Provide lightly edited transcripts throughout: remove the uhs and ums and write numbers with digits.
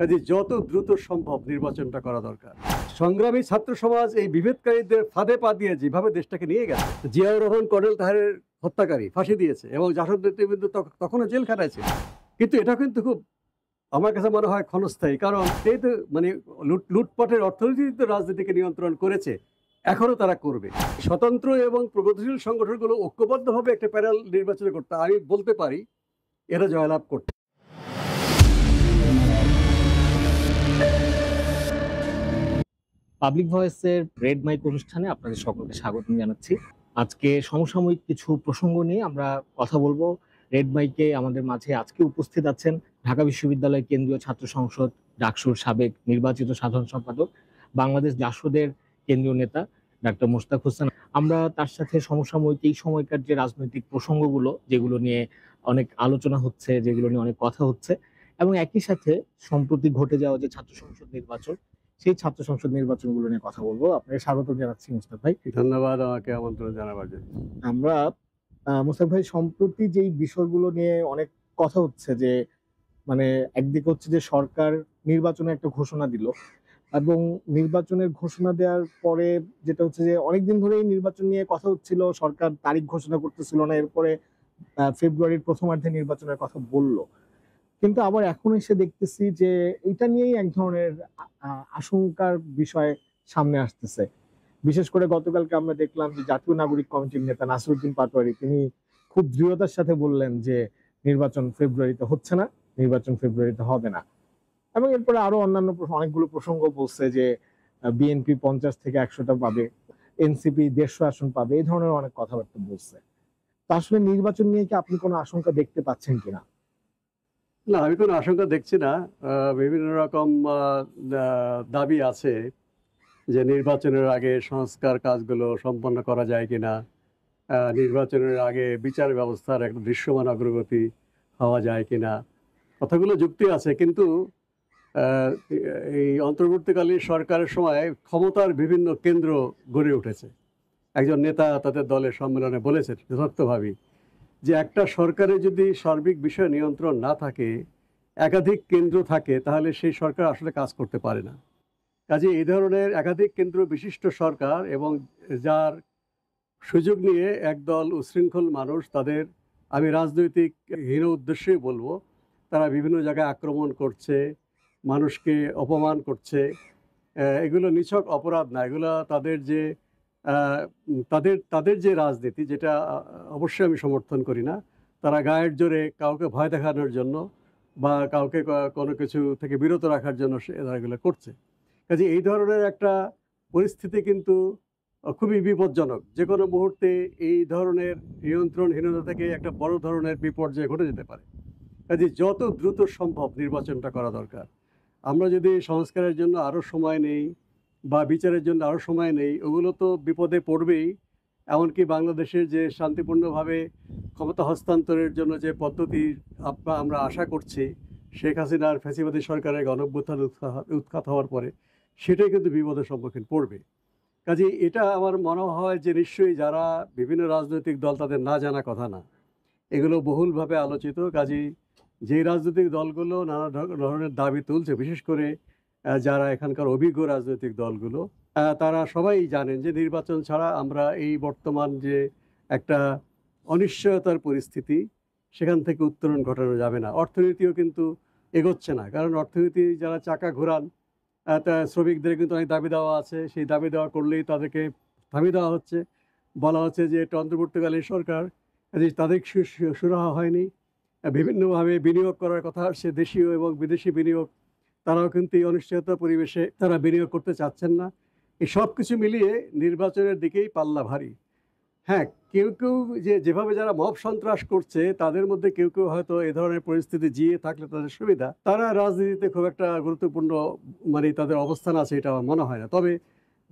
কাজে যত দ্রুত সম্ভব নির্বাচনটা করা দরকার। সংগ্রামী ছাত্র সমাজ এই বিভেদকারীদের ফাঁদে পা দিয়ে যেভাবে দেশটাকে নিয়ে গেছে, জিয়াউর রহমান কর্নেল তাহেরের হত্যাকারী ফাঁসি দিয়েছে এবং জাসদ নেতৃবৃন্দ তখনও জেলখানায় ছিল। কিন্তু এটা কিন্তু খুব আমার কাছে মনে হয় ক্ষণস্থায়ী, কারণ এই তো মানে লুটপাটের অর্থনীতিতে রাজনীতিকে নিয়ন্ত্রণ করেছে, এখনো তারা করবে। স্বতন্ত্র এবং প্রগতিশীল সংগঠনগুলো ঐক্যবদ্ধভাবে একটা প্যানেল নির্বাচন করতে, আমি বলতে পারি এরা জয়লাভ করতে। পাবলিক ভয়েসের রেড মাইক অনুষ্ঠানে আপনাদের সকলকে স্বাগত জানাচ্ছি। আজকে সমসাময়িক কিছু প্রসঙ্গ নিয়ে আমরা কথা বলবো। রেড মাইকে আমাদের মাঝে আজকে উপস্থিত আছেন ঢাকা বিশ্ববিদ্যালয় কেন্দ্রীয় ছাত্র সংসদ ডাকসুর সাবেক নির্বাচিত সাধারণ সম্পাদক, বাংলাদেশ জাসদের কেন্দ্রীয় নেতা ডাক্তার মোশতাক হোসেন। আমরা তার সাথে সমসাময়িক এই সময়কার যে রাজনৈতিক প্রসঙ্গগুলো, যেগুলো নিয়ে অনেক আলোচনা হচ্ছে, যেগুলো নিয়ে অনেক কথা হচ্ছে, এবং একই সাথে সম্প্রতি ঘটে যাওয়া যে ছাত্র সংসদ নির্বাচন, সেই ছাত্র সংসদ নির্বাচনগুলো নিয়ে কথা বলবো। আপনাকে স্বাগত জানাচ্ছি মোশতাক ভাই। ধন্যবাদ আমাকে আমন্ত্রণ জানাবার জন্য। আমরা মোশতাক ভাই, সম্প্রতি যেই বিষয়গুলো নিয়ে অনেক কথা হচ্ছে, যে মানে একদিকে হচ্ছে যে সরকার নির্বাচনে একটা ঘোষণা দিল, এবং নির্বাচনের ঘোষণা দেওয়ার পরে যেটা হচ্ছে যে অনেকদিন ধরেই নির্বাচন নিয়ে কথা হচ্ছিল, সরকার তারিখ ঘোষণা করতেছিল না, এরপরে ফেব্রুয়ারির প্রথমার্ধে নির্বাচনের কথা বলল। কিন্তু আবার এখন এসে দেখতেছি যে এটা নিয়েই এক ধরনের আশঙ্কার বিষয় সামনে আসতেছে। বিশেষ করে গতকালকে আমরা দেখলাম যে জাতীয় নাগরিক কমিটির নেতা নাসিরউদ্দিন পাটোয়ারি তিনি খুব দৃঢ়তার সাথে বললেন যে নির্বাচন ফেব্রুয়ারিতে হচ্ছে না, নির্বাচন ফেব্রুয়ারিতে হবে না। এবং এরপরে আরো অন্যান্য অনেকগুলো প্রসঙ্গ বলছে যে বিএনপি 50 থেকে 100টা পাবে, এনসিপি 150 আসন পাবে, এই ধরনের অনেক কথাবার্তা বলছে। তো আসলে নির্বাচন নিয়ে কি আপনি কোনো আশঙ্কা দেখতে পাচ্ছেন কিনা? না, আমি কোনো আশঙ্কা দেখছি না। বিভিন্ন রকম দাবি আছে যে নির্বাচনের আগে সংস্কার কাজগুলো সম্পন্ন করা যায় কিনা, নির্বাচনের আগে বিচার ব্যবস্থার একটা দৃশ্যমান অগ্রগতি হওয়া যায় কিনা, কথাগুলো যুক্তি আছে। কিন্তু এই অন্তর্বর্তীকালীন সরকারের সময় ক্ষমতার বিভিন্ন কেন্দ্র গড়ে উঠেছে। একজন নেতা তাদের দলের সম্মেলনে বলেছেন যথার্থভাবেই যে একটা সরকারে যদি সার্বিক বিষয় নিয়ন্ত্রণ না থাকে, একাধিক কেন্দ্র থাকে, তাহলে সেই সরকার আসলে কাজ করতে পারে না। কাজে এই ধরনের একাধিক কেন্দ্র বিশিষ্ট সরকার এবং যার সুযোগ নিয়ে একদল উশৃঙ্খল মানুষ, তাদের আমি রাজনৈতিক হীন উদ্দেশ্যেই বলবো, তারা বিভিন্ন জায়গায় আক্রমণ করছে, মানুষকে অপমান করছে। এগুলো নিছক অপরাধ না, এগুলো তাদের যে তাদের যে রাজনীতি, যেটা অবশ্যই আমি সমর্থন করি না। তারা গায়ের জোরে কাউকে ভয় দেখানোর জন্য বা কাউকে কোনো কিছু থেকে বিরত রাখার জন্য তারা এগুলো করছে। কাজে এই ধরনের একটা পরিস্থিতি কিন্তু খুবই বিপজ্জনক। যে কোনো মুহূর্তে এই ধরনের নিয়ন্ত্রণহীনতা থেকে একটা বড় ধরনের বিপর্যয় ঘটে যেতে পারে। কাজে যত দ্রুত সম্ভব নির্বাচনটা করা দরকার। আমরা যদি সংস্কারের জন্য আরও সময় নেই বা বিচারের জন্য আরও সময় নেই, ওগুলো তো বিপদে পড়বেই। এমনকি বাংলাদেশের যে শান্তিপূর্ণভাবে ক্ষমতা হস্তান্তরের জন্য যে পদ্ধতি আমরা আশা করছি, শেখ হাসিনার ফ্যাসিবাদী সরকারের গণঅভ্যুত্থান উৎখাত হওয়ার পরে, সেটাই কিন্তু বিপদের সম্মুখীন পড়বে। কাজে এটা আমার মনে হয় যে নিশ্চয়ই যারা বিভিন্ন রাজনৈতিক দল, তাদের না জানা কথা না, এগুলো বহুলভাবে আলোচিত। কাজেই যেই রাজনৈতিক দলগুলো নানা ধরনের দাবি তুলছে, বিশেষ করে যারা এখানকার অভিজ্ঞ রাজনৈতিক দলগুলো, তারা সবাই জানেন যে নির্বাচন ছাড়া আমরা এই বর্তমান যে একটা অনিশ্চয়তার পরিস্থিতি, সেখান থেকে উত্তরণ ঘটানো যাবে না। অর্থনীতিও কিন্তু এগোচ্ছে না, কারণ অর্থনীতি যারা চাকা ঘোরান, তা শ্রমিকদের কিন্তু অনেক দাবি দেওয়া আছে। সেই দাবি দেওয়া করলেই তাদেরকে থামিয়ে দেওয়া হচ্ছে, বলা হচ্ছে যে এটা অন্তর্বর্তীকালীন সরকার, তাদের সুরাহা হয়নি। বিভিন্নভাবে বিনিয়োগ করার কথা আসছে, দেশীয় এবং বিদেশি বিনিয়োগ, তারাও কিন্তু এই অনিশ্চয়তা পরিবেশে তারা বিনিয়োগ করতে চাচ্ছেন না। এই সব কিছু মিলিয়ে নির্বাচনের দিকেই পাল্লা ভারী। হ্যাঁ, কেউ কেউ যেভাবে যারা মব সন্ত্রাস করছে, তাদের মধ্যে কেউ কেউ হয়তো এ ধরনের পরিস্থিতি জিয়ে থাকলে তাদের সুবিধা, তারা রাজনীতিতে খুব একটা গুরুত্বপূর্ণ তাদের অবস্থান আছে, এটা আমার মনে হয় না। তবে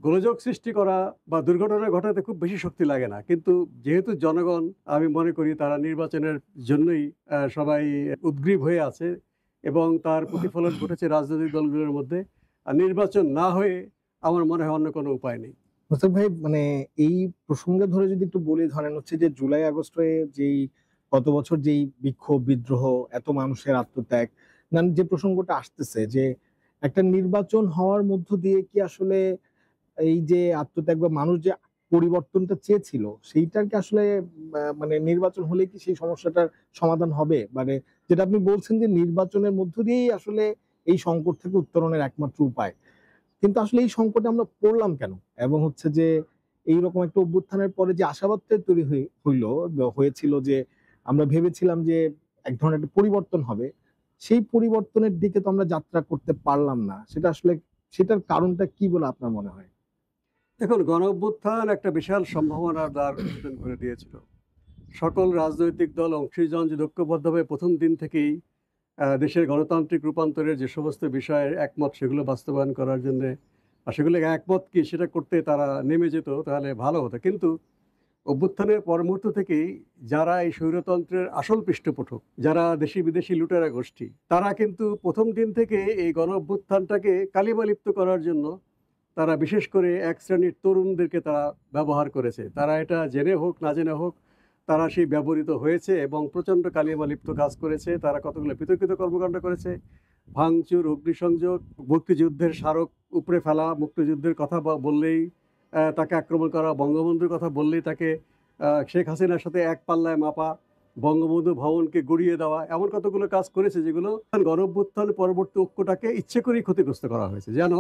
গোলযোগ সৃষ্টি করা বা দুর্ঘটনা ঘটাতে খুব বেশি শক্তি লাগে না। কিন্তু যেহেতু জনগণ, আমি মনে করি তারা নির্বাচনের জন্যই সবাই উদ্গ্রীব হয়ে আছে এবং তার প্রতিফলন ঘটেছে রাজনৈতিক দলগুলোর মধ্যে। আর নির্বাচন না হয়ে আমার মনে হয় অন্য কোনো উপায় নেই। মোশতাক ভাই, মানে এই প্রসঙ্গে ধরে যদি একটু বলি, ধরেন হচ্ছে যে জুলাই আগস্টে যেই গত বছর যেই বিক্ষোভ বিদ্রোহ, এত মানুষের আত্মত্যাগ, যে প্রসঙ্গটা আসতেছে যে একটা নির্বাচন হওয়ার মধ্য দিয়ে কি আসলে এই যে আত্মত্যাগ বা মানুষ যে পরিবর্তনটা চেয়েছিল সেইটার কি আসলে মানে নির্বাচন হলে কি সেই সমস্যাটার সমাধান হবে? মানে যেটা আপনি বলছেন যে নির্বাচনের মধ্য দিয়েই আসলে এই সংকট থেকে উত্তরণের একমাত্র উপায়, কিন্তু আসলে এই সংকটে আমরা পড়লাম কেন? এবং হচ্ছে যে এইরকম একটা অভ্যুত্থানের পরে যে আশাবাদটা তৈরি হয়েছিল যে আমরা ভেবেছিলাম যে এক ধরনের একটা পরিবর্তন হবে, সেই পরিবর্তনের দিকে তো আমরা যাত্রা করতে পারলাম না। সেটা আসলে সেটার কারণটা কি বলে আপনার মনে হয়? দেখুন, গণ অভ্যুত্থান একটা বিশাল সম্ভাবনার দ্বার উন্মোচন করে দিয়েছিল। সকল রাজনৈতিক দল অংশীজন যদি ঐক্যবদ্ধভাবে প্রথম দিন থেকেই দেশের গণতান্ত্রিক রূপান্তরের যে সমস্ত বিষয়ের একমত সেগুলো বাস্তবায়ন করার জন্যে, আর সেগুলো একমত কি সেটা করতে তারা নেমে যেত, তাহলে ভালো হতো। কিন্তু অভ্যুত্থানের পর মুহূর্ত থেকেই যারা এই স্বৈরতন্ত্রের আসল পৃষ্ঠপোষক, যারা দেশি বিদেশি লুটেরা গোষ্ঠী, তারা কিন্তু প্রথম দিন থেকে এই গণ অভ্যুত্থানটাকে কালিমালিপ্ত করার জন্য তারা বিশেষ করে এক শ্রেণীর তরুণদেরকে তারা ব্যবহার করেছে। তারা এটা জেনে হোক না জেনে হোক তারা সেই ব্যবহৃত হয়েছে এবং প্রচণ্ড কালিমালিপ্ত কাজ করেছে। তারা কতগুলো বিতর্কিত কর্মকাণ্ড করেছে, ভাঙচুর, অগ্নিসংযোগ, মুক্তিযুদ্ধের স্মারক উপড়ে ফেলা, মুক্তিযুদ্ধের কথা বললেই তাকে আক্রমণ করা, বঙ্গবন্ধুর কথা বললেই তাকে শেখ হাসিনার সাথে এক পাল্লায় মাপা, বঙ্গবন্ধু ভবনকে গুড়িয়ে দেওয়া, এমন কতগুলো কাজ করেছে যেগুলো গণঅভ্যুত্থান পরবর্তী ঐক্যটাকে ইচ্ছে করেই ক্ষতিগ্রস্ত করা হয়েছে, যেন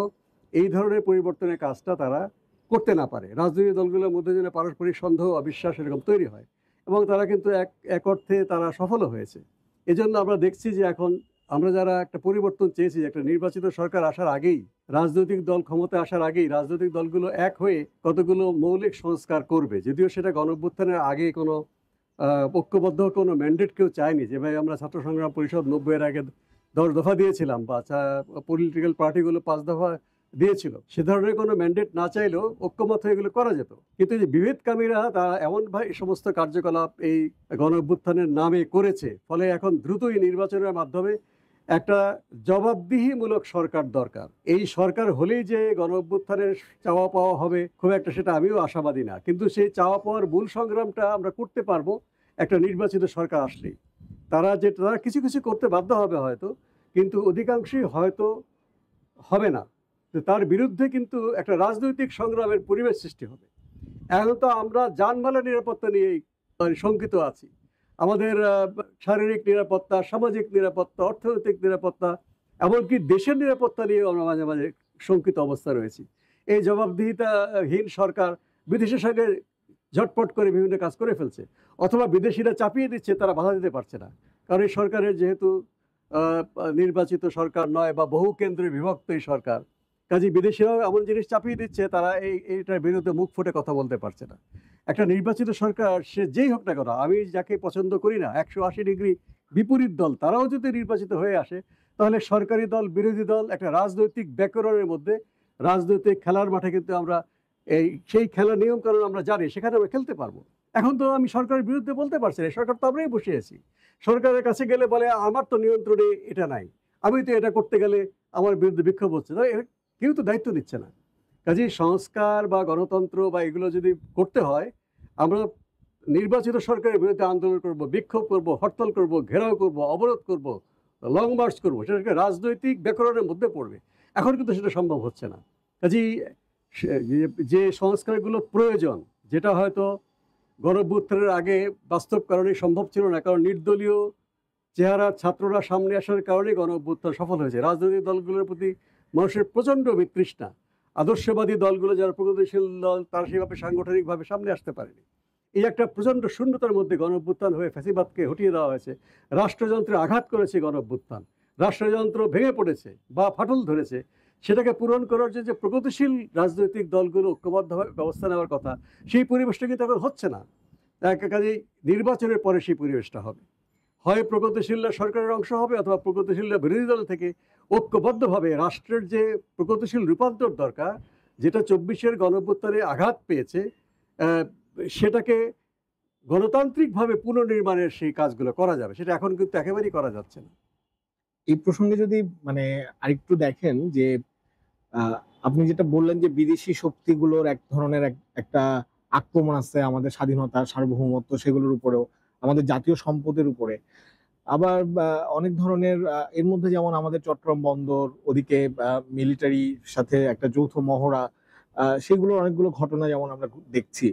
এই ধরনের পরিবর্তনের কাজটা তারা করতে না পারে। রাজনৈতিক দলগুলোর মধ্যে যেন পারস্পরিক সন্দেহ অবিশ্বাস এরকম তৈরি হয়, এবং তারা কিন্তু এক অর্থে তারা সফলও হয়েছে। এজন্য আমরা দেখছি যে এখন আমরা যারা একটা পরিবর্তন চেয়েছি, একটা নির্বাচিত সরকার আসার আগেই, রাজনৈতিক দল ক্ষমতায় আসার আগেই রাজনৈতিক দলগুলো এক হয়ে কতগুলো মৌলিক সংস্কার করবে, যদিও সেটা গণঅভ্যুত্থানের আগে কোনো ঐক্যবদ্ধ কোনো ম্যান্ডেট কেউ চায়নি। যে ভাই আমরা ছাত্র সংগ্রাম পরিষদ ৯০-এর আগে ১০ দফা দিয়েছিলাম, বা পলিটিক্যাল পার্টিগুলো ৫ দফা দিয়েছিল, সে ধরনের কোনো ম্যান্ডেট না চাইলেও ঐক্যমত হয়ে এগুলো করা যেত। কিন্তু যে বিভেদকামীরা তারা এমনভাবে এই সমস্ত কার্যকলাপ এই গণ অভ্যুত্থানের নামে করেছে, ফলে এখন দ্রুতই নির্বাচনের মাধ্যমে একটা জবাবদিহিমূলক সরকার দরকার। এই সরকার হলেই যে গণ অভ্যুত্থানের চাওয়া পাওয়া হবে খুব একটা সেটা আমিও আশাবাদী না, কিন্তু সেই চাওয়া পাওয়ার মূল সংগ্রামটা আমরা করতে পারবো একটা নির্বাচিত সরকার আসলেই। তারা কিছু কিছু করতে বাধ্য হবে হয়তো, কিন্তু অধিকাংশই হয়তো হবে না। তো তার বিরুদ্ধে কিন্তু একটা রাজনৈতিক সংগ্রামের পরিবেশ সৃষ্টি হবে। এখন তো আমরা জানমালের নিরাপত্তা নিয়েই শঙ্কিত আছি। আমাদের শারীরিক নিরাপত্তা, সামাজিক নিরাপত্তা, অর্থনৈতিক নিরাপত্তা, এমনকি দেশের নিরাপত্তা নিয়েও আমরা মাঝে মাঝে শঙ্কিত অবস্থায় রয়েছি। এই জবাবদিহিতাহীন সরকার বিদেশের সঙ্গে ঝটপট করে বিভিন্ন কাজ করে ফেলছে, অথবা বিদেশিরা চাপিয়ে দিচ্ছে, তারা বাধা দিতে পারছে না। কারণ এই সরকারের যেহেতু নির্বাচিত সরকার নয় বা বহু কেন্দ্রে বিভক্ত এই সরকার, কাজেই বিদেশিরাও এমন জিনিস চাপিয়ে দিচ্ছে, তারা এইটার বিরুদ্ধে মুখ ফুটে কথা বলতে পারছে না। একটা নির্বাচিত সরকার সে যেই হোক না কেন, আমি যাকে পছন্দ করি না, ১৮০ ডিগ্রি বিপরীত দল, তারাও যদি নির্বাচিত হয়ে আসে, তাহলে সরকারি দল বিরোধী দল একটা রাজনৈতিক ব্যাকরণের মধ্যে, রাজনৈতিক খেলার মাঠে কিন্তু আমরা সেই খেলার নিয়মকানুন আমরা জানি, সেখানে আমরা খেলতে পারবো। এখন তো আমি সরকারের বিরুদ্ধে বলতে পারছি না, সরকার তো আমরাই বসে আছি। সরকারের কাছে গেলে বলে আমার তো নিয়ন্ত্রণে এটা নাই, আমি তো এটা করতে গেলে আমার বিরুদ্ধে বিক্ষোভ হচ্ছে, কেউ তো দায়িত্ব নিচ্ছে না। কাজেই সংস্কার বা গণতন্ত্র বা এগুলো যদি করতে হয়, আমরা নির্বাচিত সরকারের বিরুদ্ধে আন্দোলন করব, বিক্ষোভ করব, হরতাল করব, ঘেরাও করব, অবরোধ করব, লং মার্চ করব, সেটাকে রাজনৈতিক ব্যাকরণের মধ্যে পড়বে। এখন কিন্তু সেটা সম্ভব হচ্ছে না। কাজেই যে সংস্কারগুলো প্রয়োজন, যেটা হয়তো গণঅভ্যুত্থানের আগে বাস্তব কারণে সম্ভব ছিল না, কারণ নির্দলীয় চেহারার ছাত্ররা সামনে আসার কারণে গণঅভ্যুত্থান সফল হয়েছে। রাজনৈতিক দলগুলোর প্রতি মানুষের প্রচণ্ড বিতৃষ্ণা, আদর্শবাদী দলগুলো যারা প্রগতিশীল দল, তারা সেইভাবে সাংগঠনিকভাবে সামনে আসতে পারেনি। এই একটা প্রচণ্ড শূন্যতার মধ্যে গণঅভ্যুত্থান হয়ে ফ্যাসিবাদকে হটিয়ে দেওয়া হয়েছে। রাষ্ট্রযন্ত্রে আঘাত করেছে গণঅভ্যুত্থান, রাষ্ট্রযন্ত্র ভেঙে পড়েছে বা ফাটল ধরেছে। সেটাকে পূরণ করার যে প্রগতিশীল রাজনৈতিক দলগুলো ঐক্যবদ্ধভাবে ব্যবস্থা নেওয়ার কথা, সেই পরিবেশটা কিন্তু এখন হচ্ছে না। কাজেই নির্বাচনের পরে সেই পরিবেশটা হবে। হয় প্রগতিশীলরা সরকারের অংশ হবে, অথবা প্রগতিশীলরা বিরোধী দল থেকে ঐক্যবদ্ধভাবে রাষ্ট্রের যে প্রগতিশীল রূপান্তর দরকার, যেটা ২৪-এর গণঅভ্যুত্থানে আঘাত পেয়েছে, সেটাকে গণতান্ত্রিকভাবে পুনর্নির্মাণের সেই কাজগুলো করা যাবে। সেটা এখন কিন্তু একেবারেই করা যাচ্ছে না। এই প্রসঙ্গে যদি মানে আরেকটু দেখেন যে আহ, আপনি যেটা বললেন যে বিদেশি শক্তিগুলোর এক ধরনের একটা আক্রমণ আছে আমাদের স্বাধীনতা, সার্বভৌমত্ব, সেগুলোর উপরেও, আমাদের জাতীয় সম্পদের উপরে। আবার অনেক ধরনের এর মধ্যে যেমন আমাদের চট্টগ্রাম বন্দর, ওদিকে মিলিটারি সাথে একটা যৌথ মহড়া, সেগুলোর অনেকগুলো ঘটনা যেমন আমরা দেখছি।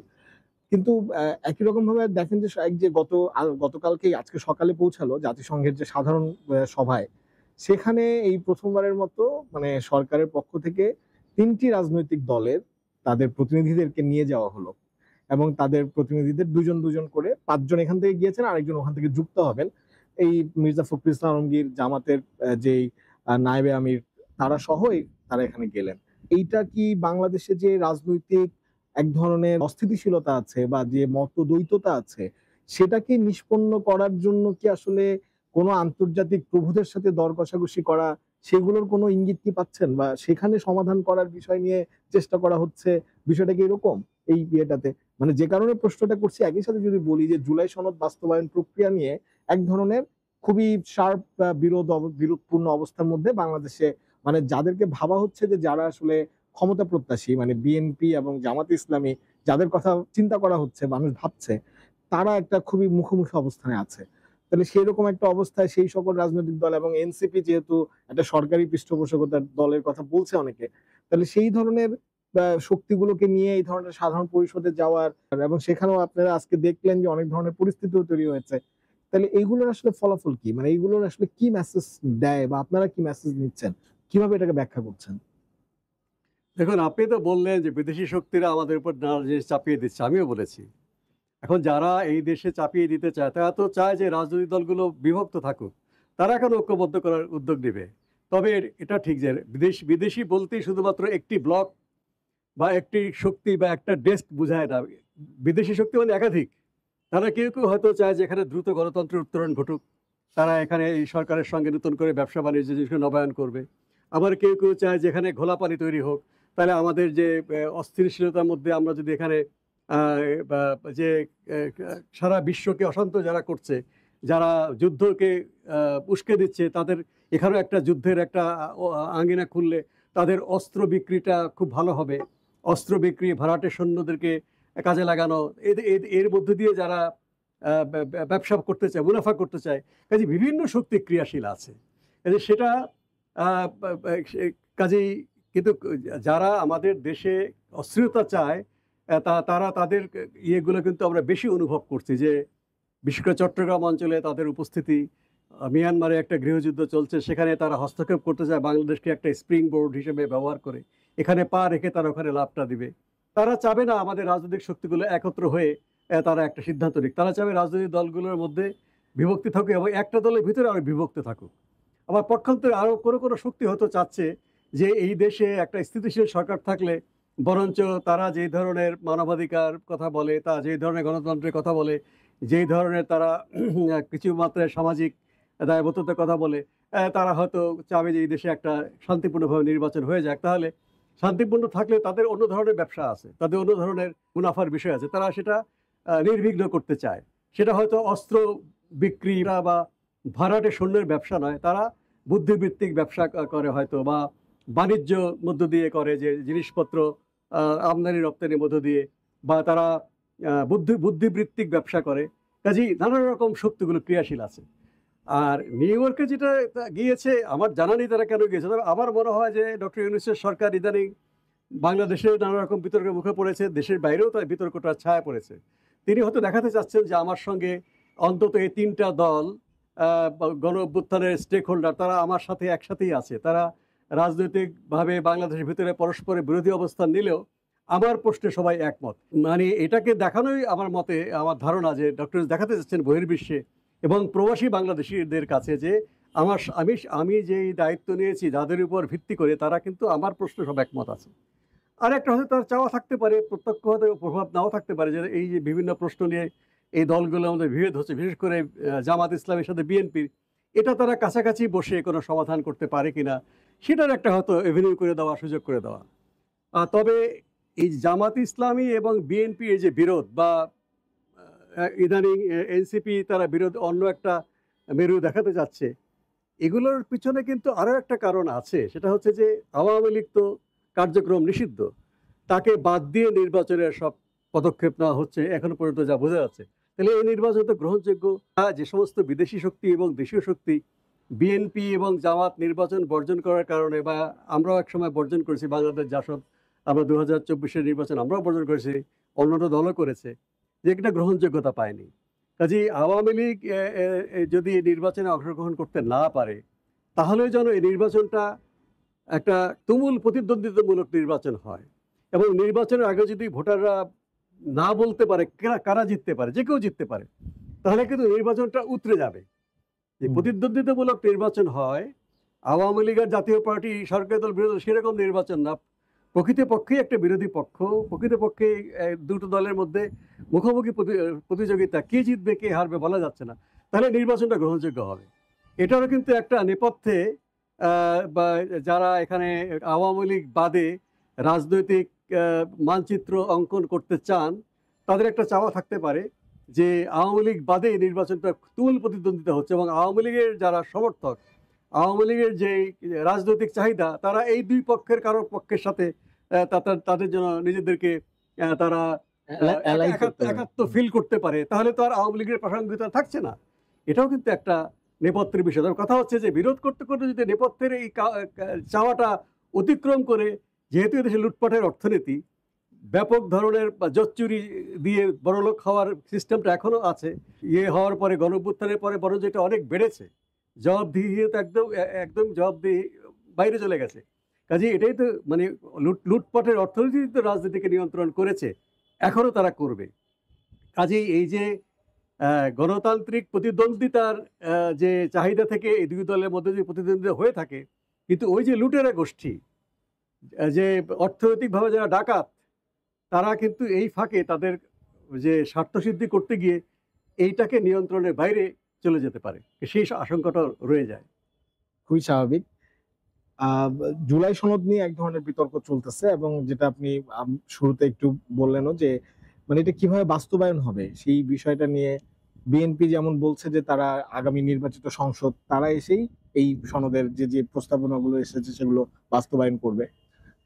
কিন্তু একই রকম ভাবে দেখেন যে এক যে গতকালকেই আজকে সকালে পৌঁছালো জাতিসংঘের যে সাধারণ সভায়, সেখানে এই প্রথমবারের মতো মানে সরকারের পক্ষ থেকে ৩টি রাজনৈতিক দলের তাদের প্রতিনিধিদেরকে নিয়ে যাওয়া হলো এবং তাদের প্রতিনিধিদের দুজন দুজন করে ৫ জন এখান থেকে গিয়েছেন, আরেকজন ওখান থেকে যুক্ত হবেন। এই মির্জা ফখরুল ইসলাম আলমগীর, জামাতের যেই নায়েবে আমির, তারা সহই তারা এখানে গেলেন। এইটা কি বাংলাদেশে যে রাজনৈতিক এক ধরনের অস্থিতিশীলতা আছে বা যে মতদ্বৈততা আছে, সেটাকে নিষ্পন্ন করার জন্য কি আসলে কোনো আন্তর্জাতিক প্রভুদের সাথে দর কষাকষি করা, সেগুলোর কোনো ইঙ্গিত কি পাচ্ছেন, বা সেখানে সমাধান করার বিষয় নিয়ে চেষ্টা করা হচ্ছে? বিষয়টা কি এরকম এই বিয়েটাতে? মানে যে কারণে প্রশ্নটা করছি, একই সাথে যদি বলি যে জুলাই সনদ বাস্তবায়ন প্রক্রিয়া নিয়ে এক ধরনের খুবই শার্প বিরোধপূর্ণ অবস্থার মধ্যে বাংলাদেশে, মানে যাদেরকে ভাবা হচ্ছে যে যারা আসলে ক্ষমতা প্রত্যাশী, মানে বিএনপি এবং জামাত ইসলামী, যাদের কথা চিন্তা করা হচ্ছে, মানুষ ভাবছে, তারা একটা খুবই মুখোমুখি অবস্থানে আছে। তাহলে সেই রকম একটা অবস্থায় সেই সকল রাজনৈতিক দল এবং এনসিপি যেহেতু একটা সরকারি পৃষ্ঠপোষকতার দলের কথা বলছে অনেকে, তাহলে সেই ধরনের শক্তিগুলোকে নিয়ে এই ধরনের সাধারণ পরিষদে যাওয়ার, এবং সেখানেও আপনারা আজকে দেখলেন যে অনেক ধরনের পরিস্থিতিও তৈরি হয়েছে। তাহলে এইগুলোর আসলে ফলাফল কি, মানে এইগুলোর আসলে কি মেসেজ দেয়, বা আপনারা কি মেসেজ নিচ্ছেন, কিভাবে এটাকে ব্যাখ্যা করছেন? দেখুন, আপনি তো বললেন যে বিদেশি শক্তিরা আমাদের উপর নানা জিনিস চাপিয়ে দিচ্ছে, আমিও বলেছি। এখন যারা এই দেশে চাপিয়ে দিতে চায় তারা তো চায় যে রাজনৈতিক দলগুলো বিভক্ত থাকুক, তারা এখন ঐক্যবদ্ধ করার উদ্যোগ নেবে। তবে এটা ঠিক যে বিদেশি বলতেই শুধুমাত্র একটি ব্লক বা একটি শক্তি বা একটা ডেস্ক বোঝায় না। বিদেশি শক্তি মানে একাধিক। তারা কেউ কেউ হয়তো চায় যে এখানে দ্রুত গণতন্ত্রের উত্তরণ ঘটুক, তারা এখানে এই সরকারের সঙ্গে নতুন করে ব্যবসা বাণিজ্য জিনিসকে নবায়ন করবে। আবার কেউ কেউ চায় যে এখানে ঘোলাপানি তৈরি হোক, তাহলে আমাদের যে অস্থিতিশীলতার মধ্যে আমরা যদি এখানে বা যে সারা বিশ্বকে অশান্ত যারা করছে, যারা যুদ্ধকে উস্কে দিচ্ছে, তাদের এখানেও একটা যুদ্ধের একটা আঙ্গিনা খুললে তাদের অস্ত্র বিক্রিটা খুব ভালো হবে। অস্ত্র বিক্রি, ভাড়াটে সৈন্যদেরকে কাজে লাগানো, এর মধ্য দিয়ে যারা ব্যবসা করতে চায়, মুনাফা করতে চায়, কাজে বিভিন্ন শক্তি ক্রিয়াশীল আছে। কাজে সেটা কাজেই কিন্তু যারা আমাদের দেশে অস্থিরতা চায়, তারা তাদের ইয়েগুলো কিন্তু আমরা বেশি অনুভব করছি, যে বিশেষ করে চট্টগ্রাম অঞ্চলে তাদের উপস্থিতি। মিয়ানমারে একটা গৃহযুদ্ধ চলছে, সেখানে তারা হস্তক্ষেপ করতে চায়, বাংলাদেশকে একটা স্প্রিং বোর্ড হিসেবে ব্যবহার করে এখানে পা রেখে তারা ওখানে লাভটা দিবে। তারা চাবে না আমাদের রাজনৈতিক শক্তিগুলো একত্র হয়ে তারা একটা সিদ্ধান্ত নিক। তারা চাবে রাজনৈতিক দলগুলোর মধ্যে বিভক্তি থাকুক এবং একটা দলের ভিতরে আরও বিভক্ত থাকুক। আবার পক্ষান্তরে আরও কোনো কোনো শক্তি হয়তো চাচ্ছে যে এই দেশে একটা স্থিতিশীল সরকার থাকলে বরঞ্চ তারা যেই ধরনের মানবাধিকার কথা বলে, তা যেই ধরনের গণতন্ত্রের কথা বলে, যেই ধরনের তারা কিছু মাত্রায় সামাজিক দায়বদ্ধতার কথা বলে, তারা হয়তো চাবে যে এই দেশে একটা শান্তিপূর্ণভাবে নির্বাচন হয়ে যাক। তাহলে শান্তিপূর্ণ থাকলে তাদের অন্য ধরনের ব্যবসা আছে, তাদের অন্য ধরনের মুনাফার বিষয় আছে, তারা সেটা নির্বিঘ্ন করতে চায়। সেটা হয়তো অস্ত্র বিক্রি বা ভাড়াটে সৈন্যের ব্যবসা নয়, তারা বুদ্ধিবৃত্তিক ব্যবসা করে হয়তো, বা বাণিজ্য মধ্য দিয়ে করে, যে জিনিসপত্র আমদানি রপ্তানির মধ্য দিয়ে, বা তারা বুদ্ধিবৃত্তিক ব্যবসা করে। কাজেই নানা রকম শক্তিগুলো ক্রিয়াশীল আছে। আর নিউ ইয়র্কে যেটা গিয়েছে, আমার জানা নেই তারা কেন গিয়েছে, তবে আমার মনে হয় যে ডক্টর ইউনূসের সরকার ইদানিং বাংলাদেশে নানা রকম বিতর্কের মুখে পড়েছে, দেশের বাইরেও তার বিতর্কটা ছায়া পড়েছে। তিনি হয়তো দেখাতে চাচ্ছেন যে আমার সঙ্গে অন্তত এই ৩টা দল গণ অভ্যুত্থানের স্টেক হোল্ডার, তারা আমার সাথে একসাথেই আছে। তারা রাজনৈতিকভাবে বাংলাদেশের ভিতরে পরস্পরের বিরোধী অবস্থান নিলেও আমার প্রশ্নে সবাই একমত। মানে এটাকে দেখানোই আমার মতে, আমার ধারণা যে ডক্টর দেখাতে চাচ্ছেন বহির্বিশ্বে এবং প্রবাসী বাংলাদেশিদের কাছে যে আমি যেই দায়িত্ব নিয়েছি, যাদের উপর ভিত্তি করে তারা কিন্তু আমার প্রশ্নে সব একমত আছে। আর একটা হয়তো তার চাওয়া থাকতে পারে, প্রত্যক্ষ হয়তো প্রভাব নাও থাকতে পারে, যে এই যে বিভিন্ন প্রশ্ন নিয়ে এই দলগুলোর মধ্যে বিভেদ হচ্ছে, বিশেষ করে জামাত ইসলামের সাথে বিএনপির, এটা তারা কাছাকাছি বসে কোনো সমাধান করতে পারে কিনা, সেটার একটা হয়তো এভিনিউ করে দেওয়া, সুযোগ করে দেওয়া। তবে এই জামাত ইসলামী এবং বিএনপি এই যে বিরোধ, বা ইদানিং এনসিপি তারা বিরোধ অন্য একটা মেরু দেখাতে যাচ্ছে, এগুলোর পিছনে কিন্তু আরও একটা কারণ আছে। সেটা হচ্ছে যে আওয়ামী লীগ তো কার্যক্রম নিষিদ্ধ, তাকে বাদ দিয়ে নির্বাচনের সব পদক্ষেপ নেওয়া হচ্ছে এখনো পর্যন্ত যা বোঝা যাচ্ছে। তাহলে এই নির্বাচন তো গ্রহণযোগ্য। যে সমস্ত বিদেশি শক্তি এবং দেশীয় শক্তি বিএনপি এবং জামাত নির্বাচন বর্জন করার কারণে, বা আমরাও একসময় বর্জন করেছি, বাংলাদেশ জাসদ আমরা 2024-এর নির্বাচন আমরাও বর্জন করেছি, অন্যান্য দলও করেছে, যে এটা গ্রহণযোগ্যতা পায়নি। কাজেই আওয়ামী লীগ যদি এই নির্বাচনে অংশগ্রহণ করতে না পারে, তাহলে যেন এই নির্বাচনটা একটা তুমুল প্রতিদ্বন্দ্বিতামূলক নির্বাচন হয়, এবং নির্বাচনের আগে যদি ভোটাররা না বলতে পারে কারা জিততে পারে, যে কেউ জিততে পারে, তাহলে কিন্তু নির্বাচনটা উতরে যাবে। যে প্রতিদ্বন্দ্বিতামূলক নির্বাচন হয়, আওয়ামী লীগ আর জাতীয় পার্টি সরকারি দল বিরোধী সেরকম নির্বাচন না, প্রকৃতপক্ষেই একটা বিরোধী পক্ষ, প্রকৃতপক্ষে দুটো দলের মধ্যে মুখোমুখি প্রতিযোগিতা, কে জিতবে কে হারবে বলা যাচ্ছে না, তাহলে নির্বাচনটা গ্রহণযোগ্য হবে। এটারও কিন্তু একটা নেপথ্যে বা যারা এখানে আওয়ামী লীগ বাদে রাজনৈতিক মানচিত্র অঙ্কন করতে চান, তাদের একটা চাওয়া থাকতে পারে যে আওয়ামী লীগ বাদে এই নির্বাচনটা তুমুল প্রতিদ্বন্দ্বিতা হচ্ছে, এবং আওয়ামী লীগের যারা সমর্থক, আওয়ামী লীগের যে রাজনৈতিক চাহিদা, তারা এই দুই পক্ষের কারো পক্ষের সাথে তাদের জন্য নিজেদেরকে তারা একাত্ম ফিল করতে পারে, তাহলে তো আর আওয়ামী লীগের প্রাসঙ্গিকতা থাকছে না। এটাও কিন্তু একটা নেপথ্যের বিষয়। তবে কথা হচ্ছে যে বিরোধ করতে করতে যদি নেপথ্যের এই চাওয়াটা অতিক্রম করে, যেহেতু এদেশে লুটপাটের অর্থনীতি, ব্যাপক ধরনের জচ্চুরি দিয়ে বড়লোক হওয়ার সিস্টেমটা এখনো আছে, হওয়ার পরে গণঅভ্যুত্থানের পরে বরং যেটা অনেক বেড়েছে, জবাবদিহিতা একদম একদম জবাবদিহি বাইরে চলে গেছে। কাজে এটাই তো মানে লুটপাটের অর্থনীতি তো রাজনীতিকে নিয়ন্ত্রণ করেছে, এখনো তারা করবে। কাজেই এই যে গণতান্ত্রিক প্রতিদ্বন্দ্বিতার যে চাহিদা থেকে এই দুই দলের মধ্যে যে প্রতিদ্বন্দ্বিতা হয়ে থাকে, কিন্তু ওই যে লুটেরা গোষ্ঠী, যে অর্থনৈতিকভাবে যারা ডাকাত, তারা কিন্তু এই ফাঁকে তাদের যে স্বার্থসিদ্ধি করতে গিয়ে এইটাকে নিয়ন্ত্রণের বাইরে চলে যেতে পারে, সেই আশঙ্কাটা রয়ে যায়। খুবই স্বাভাবিক। জুলাই সনদ নিয়ে এক ধরনের বিতর্ক চলতেছে, এবং যেটা আপনি শুরুতে একটু বললেনও যে মানে এটা কিভাবে বাস্তবায়ন হবে সেই বিষয়টা নিয়ে বিএনপি যেমন বলছে যে তারা আগামী নির্বাচিত সংসদ তারা এসেই এই সনদের যে যে প্রস্তাবনাগুলো এসেছে সেগুলো বাস্তবায়ন করবে।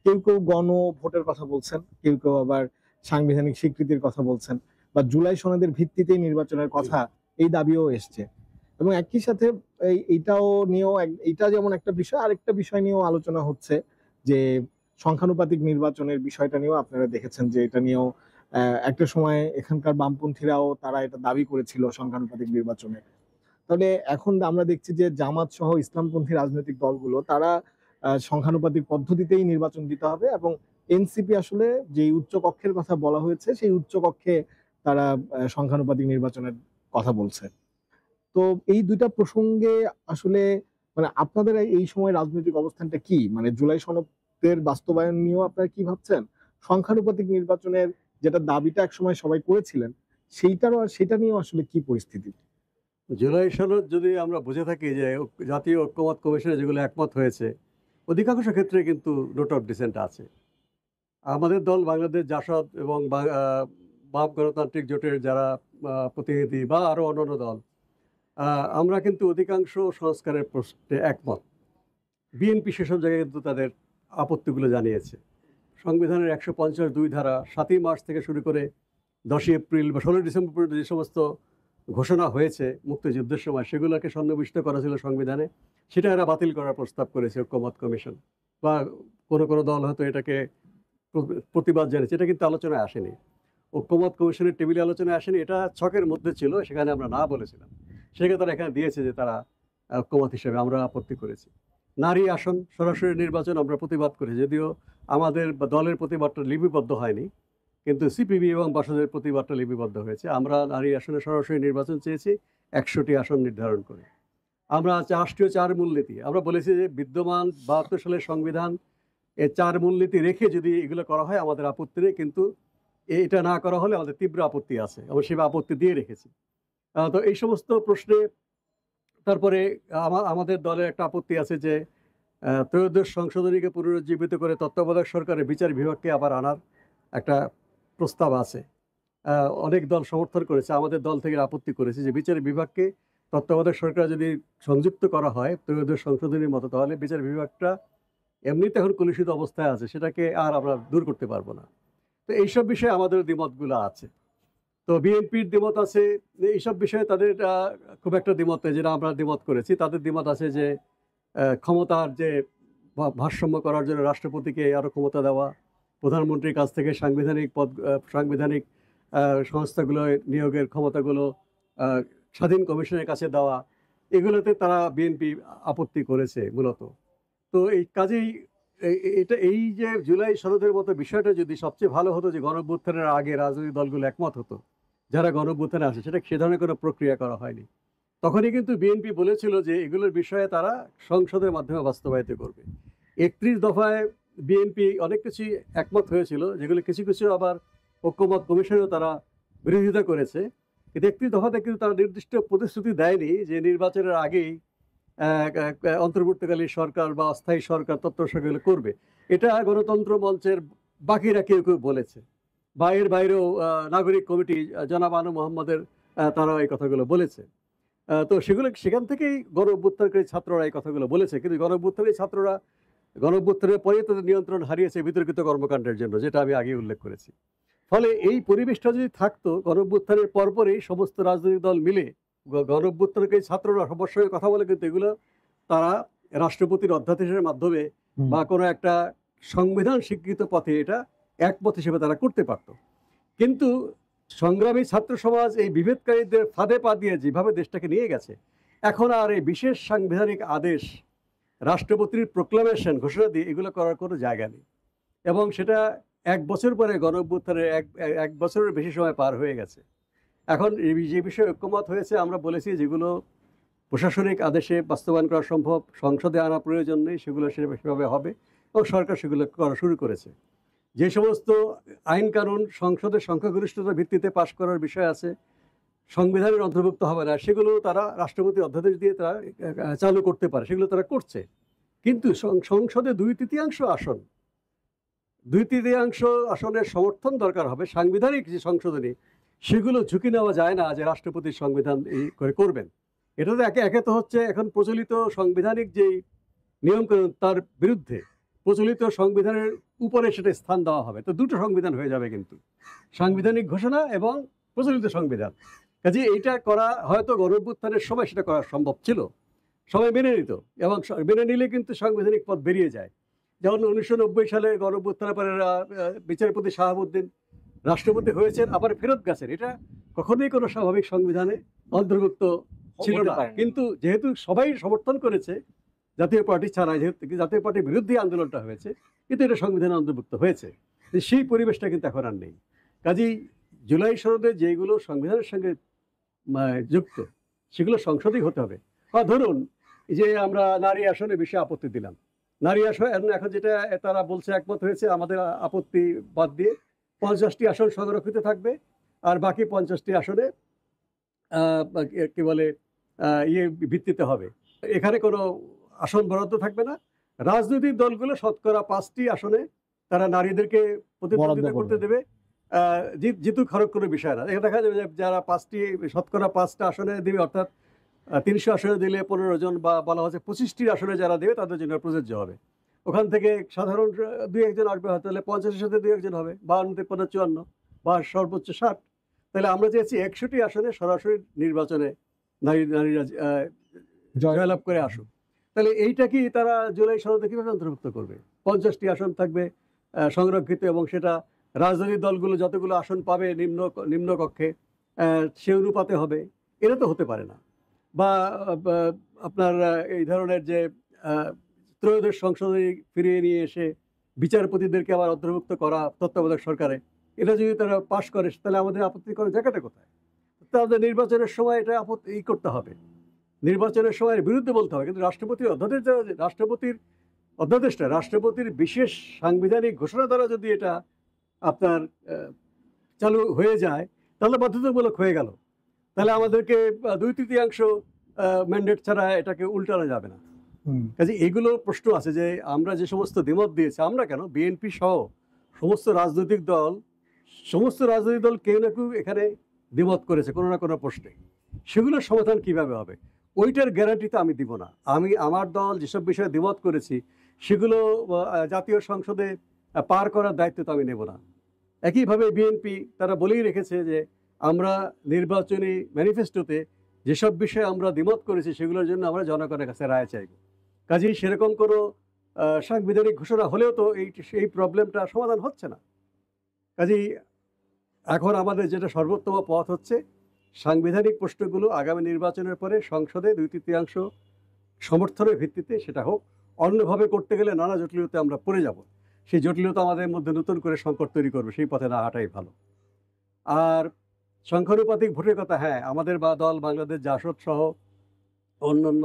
কেউ কেউ গণ ভোটের কথা বলছেন, কেউ কেউ আবার সাংবিধানিক স্বীকৃতির কথা বলছেন, বা জুলাই সনদের ভিত্তিতেই নির্বাচনের কথা, এই দাবিও এসছে। এবং একই সাথে এইটাও নিয়েও এইটা যেমন একটা বিষয়, আরেকটা বিষয় নিয়েও আলোচনা হচ্ছে যে সংখ্যানুপাতিক নির্বাচনের বিষয়টা নিয়েও আপনারা দেখেছেন যে এটা নিয়েও একটা সময় এখানকার বামপন্থীরাও তারা এটা দাবি করেছিল সংখ্যানুপাতিক নির্বাচনে। তাহলে এখন আমরা দেখছি যে জামাত সহ ইসলামপন্থী রাজনৈতিক দলগুলো তারা সংখ্যানুপাতিক পদ্ধতিতেই নির্বাচন দিতে হবে, এবং এনসিপি আসলে যে উচ্চ কক্ষের কথা বলা হয়েছে সেই উচ্চ কক্ষে তারা সংখ্যানুপাতিক নির্বাচনের কথা বলছে। তো এই দুইটা প্রসঙ্গে আসলে মানে আপনাদের এই সময় রাজনৈতিক অবস্থানটা কি? মানে জুলাই সনদের বাস্তবায়ন নিয়েও আপনারা কি ভাবছেন? সংখ্যানুপাতিক নির্বাচনের যেটা দাবিটা একসময় সবাই করেছিলেন, সেটা নিয়েও আসলে কি পরিস্থিতি? জুলাই সনদ যদি আমরা বুঝে থাকি যে জাতীয় ঐক্যমত কমিশনে যেগুলো একমত হয়েছে, অধিকাংশ ক্ষেত্রে কিন্তু নোট অফ ডিসেন্ট আছে। আমাদের দল বাংলাদেশ জাসদ এবং বাম গণতান্ত্রিক জোটের যারা প্রতিনিধি বা আরও অন্যান্য দল, আমরা কিন্তু অধিকাংশ সংস্কারের প্রশ্নে একমত। বিএনপি সেসব জায়গায় কিন্তু তাদের আপত্তিগুলো জানিয়েছে। সংবিধানের 150(2) ধারা 7ই মার্চ থেকে শুরু করে 10ই এপ্রিল বা 16ই ডিসেম্বর পর্যন্ত যে সমস্ত ঘোষণা হয়েছে মুক্তিযুদ্ধের সময়, সেগুলোকে সন্নিবিষ্ট করা ছিল সংবিধানে, সেটা এরা বাতিল করার প্রস্তাব করেছে ঐক্যমত কমিশন, বা কোনো কোনো দল হয়তো এটাকে প্রতিবাদ জানিয়েছে। এটা কিন্তু আলোচনায় আসেনি, ঐক্যমত কমিশনের টেবিলে আলোচনায় আসেনি, এটা ছকের মধ্যে ছিল, সেখানে আমরা না বলেছিলাম, সেখানে তারা এখানে দিয়েছে যে তারা ঐক্যমত হিসেবে, আমরা আপত্তি করেছি। নারী আসন সরাসরি নির্বাচন আমরা প্রতিবাদ করেছি, যদিও আমাদের দলের প্রতিবাদটা লিপিবদ্ধ হয়নি, কিন্তু সিপিবি এবং বাসদের প্রতিবাদটা লিপিবদ্ধ হয়েছে। আমরা নারী আসনে সরাসরি নির্বাচন চেয়েছি 100টি আসন নির্ধারণ করে। আমরা রাষ্ট্রীয় 4 মূলনীতি আমরা বলেছি যে বিদ্যমান 72 সালের সংবিধান, এই 4 মূলনীতি রেখে যদি এগুলো করা হয় আমাদের আপত্তি নেই, কিন্তু এটা না করা হলে আমাদের তীব্র আপত্তি আছে, এবং সেভাবে আপত্তি দিয়ে রেখেছি। তো এই সমস্ত প্রশ্নে তারপরে আমাদের দলের একটা আপত্তি আছে যে ত্রয়োদশ সংশোধনীকে পুনরুজ্জীবিত করে তত্ত্বাবধায়ক সরকারের বিচার বিভাগকে আবার আনার একটা প্রস্তাব আছে। অনেক দল সমর্থন করেছে, আমাদের দল থেকে আপত্তি করেছে যে বিচার বিভাগকে তত্ত্বাবধায়ক সরকার যদি সংযুক্ত করা হয় ত্রয়োদশ সংশোধনীর মতো, তাহলে বিচার বিভাগটা এমনিতে এখন কলুষিত অবস্থায় আছে, সেটাকে আর আমরা দূর করতে পারবো না। তো এইসব বিষয়ে আমাদের দ্বিমতগুলো আছে। তো বিএনপির দ্বিমত আছে এইসব বিষয়ে, তাদের খুব একটা দ্বিমত নেই, যেটা আমরা দ্বিমত করেছি। তাদের দ্বিমত আছে যে ক্ষমতার যে ভারসাম্য করার জন্য রাষ্ট্রপতিকে আরও ক্ষমতা দেওয়া, প্রধানমন্ত্রীর কাছ থেকে সাংবিধানিক সাংবিধানিক সংস্থাগুলো নিয়োগের ক্ষমতাগুলো স্বাধীন কমিশনের কাছে দেওয়া, এগুলোতে তারা বিএনপি আপত্তি করেছে মূলত। তো এই কাজেই এটা এই যে জুলাই সনদের মতো বিষয়টা যদি সবচেয়ে ভালো হতো যে গণঅভ্যুত্থানের আগে রাজনৈতিক দলগুলো একমত হতো, যারা গণঅভ্যুত্থানে আসে, সেটা সে ধরনের কোনো প্রক্রিয়া করা হয়নি। তখনই কিন্তু বিএনপি বলেছিল যে এগুলোর বিষয়ে তারা সংসদের মাধ্যমে বাস্তবায়িত করবে। ৩১ দফায় বিএনপি অনেক কিছুই একমত হয়েছিল, যেগুলো কিছু কিছু আবার ঐক্যমত কমিশনেও তারা বিরোধিতা করেছে। কিন্তু ৩১ দফাতে কিন্তু তারা নির্দিষ্ট প্রতিশ্রুতি দেয়নি যে নির্বাচনের আগেই অন্তর্বর্তীকালীন সরকার বা অস্থায়ী সরকার তত্ত্বাবধান করবে। এটা গণতন্ত্র মঞ্চের বাকিরা কেউ কেউ বলেছে, বা এর বাইরেও নাগরিক কমিটি জনাব আনু মোহাম্মদের তারা এই কথাগুলো বলেছে। তো সেখান থেকেই গণঅভ্যুত্থানকারী ছাত্ররা এই কথাগুলো বলেছে। কিন্তু গণঅভ্যুত্থানের ছাত্ররা গণঅভ্যুত্থানের পরে তাদের নিয়ন্ত্রণ হারিয়েছে বিতর্কিত কর্মকাণ্ডের জন্য, যেটা আমি আগে উল্লেখ করেছি। ফলে এই পরিবেশটা যদি থাকতো, গণঅভ্যুত্থানের পরপরই সমস্ত রাজনৈতিক দল মিলে গণঅভ্যুত্থানকারী ছাত্ররা সবার সঙ্গে কথা বলে কিন্তু এগুলো তারা রাষ্ট্রপতির অধ্যাদেশের মাধ্যমে বা কোনো একটা সংবিধান স্বীকৃত পথে এটা একমত হিসেবে তারা করতে পারত। কিন্তু সংগ্রামী ছাত্র সমাজ এই বিভেদকারীদের ফাঁদে পা দিয়ে যেভাবে দেশটাকে নিয়ে গেছে, এখন আর এই বিশেষ সাংবিধানিক আদেশ, রাষ্ট্রপতির প্রোক্লামেশন, ঘোষণা দিয়ে এগুলো করার কোনো জায়গা নেই। এবং সেটা ১ বছর পরে গণঅভ্যুত্থানের এক বছরের বেশি সময় পার হয়ে গেছে। এখন যে বিষয়ে ঐক্যমত হয়েছে, আমরা বলেছি যেগুলো প্রশাসনিক আদেশে বাস্তবায়ন করা সম্ভব, সংসদে আনা প্রয়োজন নেই, সেগুলো সেভাবে হবে এবং সরকার সেগুলো করা শুরু করেছে। যে সমস্ত আইন কানুন সংসদের সংখ্যাগরিষ্ঠতার ভিত্তিতে পাশ করার বিষয় আছে, সংবিধানের অন্তর্ভুক্ত হবে না, সেগুলো তারা রাষ্ট্রপতির অধ্যাদেশ দিয়ে তারা চালু করতে পারে, সেগুলো তারা করছে। কিন্তু সংসদে ২/৩ আসন, ২/৩ আসনের সমর্থন দরকার হবে সাংবিধানিক যে সংশোধনী, সেগুলো ঝুঁকি নেওয়া যায় না যে রাষ্ট্রপতির সংবিধান এই করে করবেন। এটা তো একে তো হচ্ছে এখন প্রচলিত সাংবিধানিক যেই নিয়মকানুন তার বিরুদ্ধে, প্রচলিত সংবিধানের উপরে সেটা স্থান দেওয়া হবে। তো দুটো সংবিধান হয়ে যাবে, কিন্তু সাংবিধানিক ঘোষণা এবং প্রচলিত সংবিধান। কাজে এইটা করা হয়তো গণঅভ্যুত্থানের সময় সেটা করা সম্ভব ছিল, সবাই মেনে নিত, এবং মেনে নিলে কিন্তু সাংবিধানিক পথ বেরিয়ে যায়। যেমন ১৯৯০ সালে গণঅভ্যুত্থানের পরে বিচারপতি শাহাবুদ্দিন রাষ্ট্রপতি হয়েছেন, আবার ফেরত গেছেন। এটা কখনোই কোনো স্বাভাবিক সংবিধানে অন্তর্ভুক্ত ছিল না। কিন্তু যেহেতু সবাই সমর্থন করেছে, জাতীয় পার্টি ছাড়া, যেহেতু জাতীয় পার্টির বিরুদ্ধে আন্দোলনটা হয়েছে, কিন্তু এটা সংবিধানে অন্তর্ভুক্ত হয়েছে। সেই পরিবেশটা কিন্তু এখন আর নেই। কাজেই জুলাই সনদে যেগুলো সংবিধানের সঙ্গে যুক্ত, সেগুলো সংসদেই হতে হবে। বা ধরুন যে আমরা নারী আসনে বিষয়ে আপত্তি দিলাম, নারী আসন এখন যেটা তারা বলছে একমত হয়েছে, আমাদের আপত্তি বাদ দিয়ে ৫০টি আসন সংরক্ষিত থাকবে, আর বাকি ৫০টি আসনে কি বলে ভিত্তিতে হবে। এখানে কোনো আসন বরাদ্দ থাকবে না। রাজনৈতিক দলগুলো শতকরা ৫টি আসনে তারা নারীদেরকে প্রতিদ্বন্দ্বিতা করতে দেবে। জিতু খরচ কোনো বিষয় না। দেখা যাবে যে যারা শতকরা ৫টা আসনে দেবে, অর্থাৎ ৩০০ আসনে দিলে ১৫ জন, বা বলা হচ্ছে ২৫টি আসনে যারা দেবে তাদের জন্য প্রযোজ্য হবে। ওখান থেকে সাধারণ ২-১ জন আসবে, হয়তো তাহলে ৫০-এর সাথে ২-১ জন হবে, ৫২-৫৪ বা সর্বোচ্চ ৬০। তাহলে আমরা চেয়েছি ১০০টি আসনে সরাসরি নির্বাচনে নারীরা জয়লাভ করে আসুক। তাহলে এইটা কি তারা জুলাই সনদে কীভাবে অন্তর্ভুক্ত করবে? ৫০টি আসন থাকবে সংরক্ষিত, এবং সেটা রাজনৈতিক দলগুলো যতগুলো আসন পাবে নিম্নকক্ষে সে অনুপাতে হবে। এটা তো হতে পারে না। বা আপনার এই ধরনের যে ত্রয়োদশ সংশোধনী ফিরিয়ে নিয়ে এসে বিচারপতিদেরকে আবার অন্তর্ভুক্ত করা তত্ত্বাবধায়ক সরকারে, এটা যদি তারা পাশ করে, তাহলে আমাদের আপত্তি করার জায়গাটা কোথায়? তাদের নির্বাচনের সময় এটা করতে হবে, নির্বাচনের সময় বিরুদ্ধে বলতে হবে। কিন্তু রাষ্ট্রপতির বিশেষ সাংবিধানিক ঘোষণা দ্বারা যদি এটা আপনার চালু হয়ে যায়, তাহলে বাধ্যতামূলক হয়ে গেল। তাহলে আমাদেরকে ২/৩ ম্যান্ডেট ছাড়া এটাকে উল্টানো যাবে না। কাজে এগুলো প্রশ্ন আছে যে আমরা যে সমস্ত দ্বিমত দিয়েছি, আমরা কেন, বিএনপি সহ সমস্ত রাজনৈতিক দল কেউ না কেউ এখানে দ্বিমত করেছে কোনো না কোনো প্রশ্নে। সেগুলোর সমাধান কিভাবে হবে ওইটার গ্যারান্টি তো আমি দিব না। আমার দল যেসব বিষয়ে দ্বিমত করেছি সেগুলো জাতীয় সংসদে পার করার দায়িত্ব তো আমি নেব না। একইভাবে বিএনপি তারা বলেই রেখেছে যে আমরা নির্বাচনী ম্যানিফেস্টোতে যেসব বিষয়ে আমরা দ্বিমত করেছি সেগুলোর জন্য আমরা জনগণের কাছে রায় চাইব। কাজেই সেরকম কোনো সাংবিধানিক ঘোষণা হলেও তো এই প্রবলেমটা সমাধান হচ্ছে না। কাজেই এখন আমাদের যেটা সর্বোত্তম পথ হচ্ছে সাংবিধানিক প্রশ্নগুলো আগামী নির্বাচনের পরে সংসদে 2/3 সমর্থনের ভিত্তিতে সেটা হোক। অন্যভাবে করতে গেলে নানা জটিলতায় আমরা পড়ে যাব। সেই জটিলতা আমাদের মধ্যে নতুন করে সংকট তৈরি করবে, সেই পথে না হাঁটাই ভালো। আর সংখ্যানুপাতিক ভোটের কথা, হ্যাঁ, আমাদের দল বাংলাদেশ জাসদ সহ অন্যান্য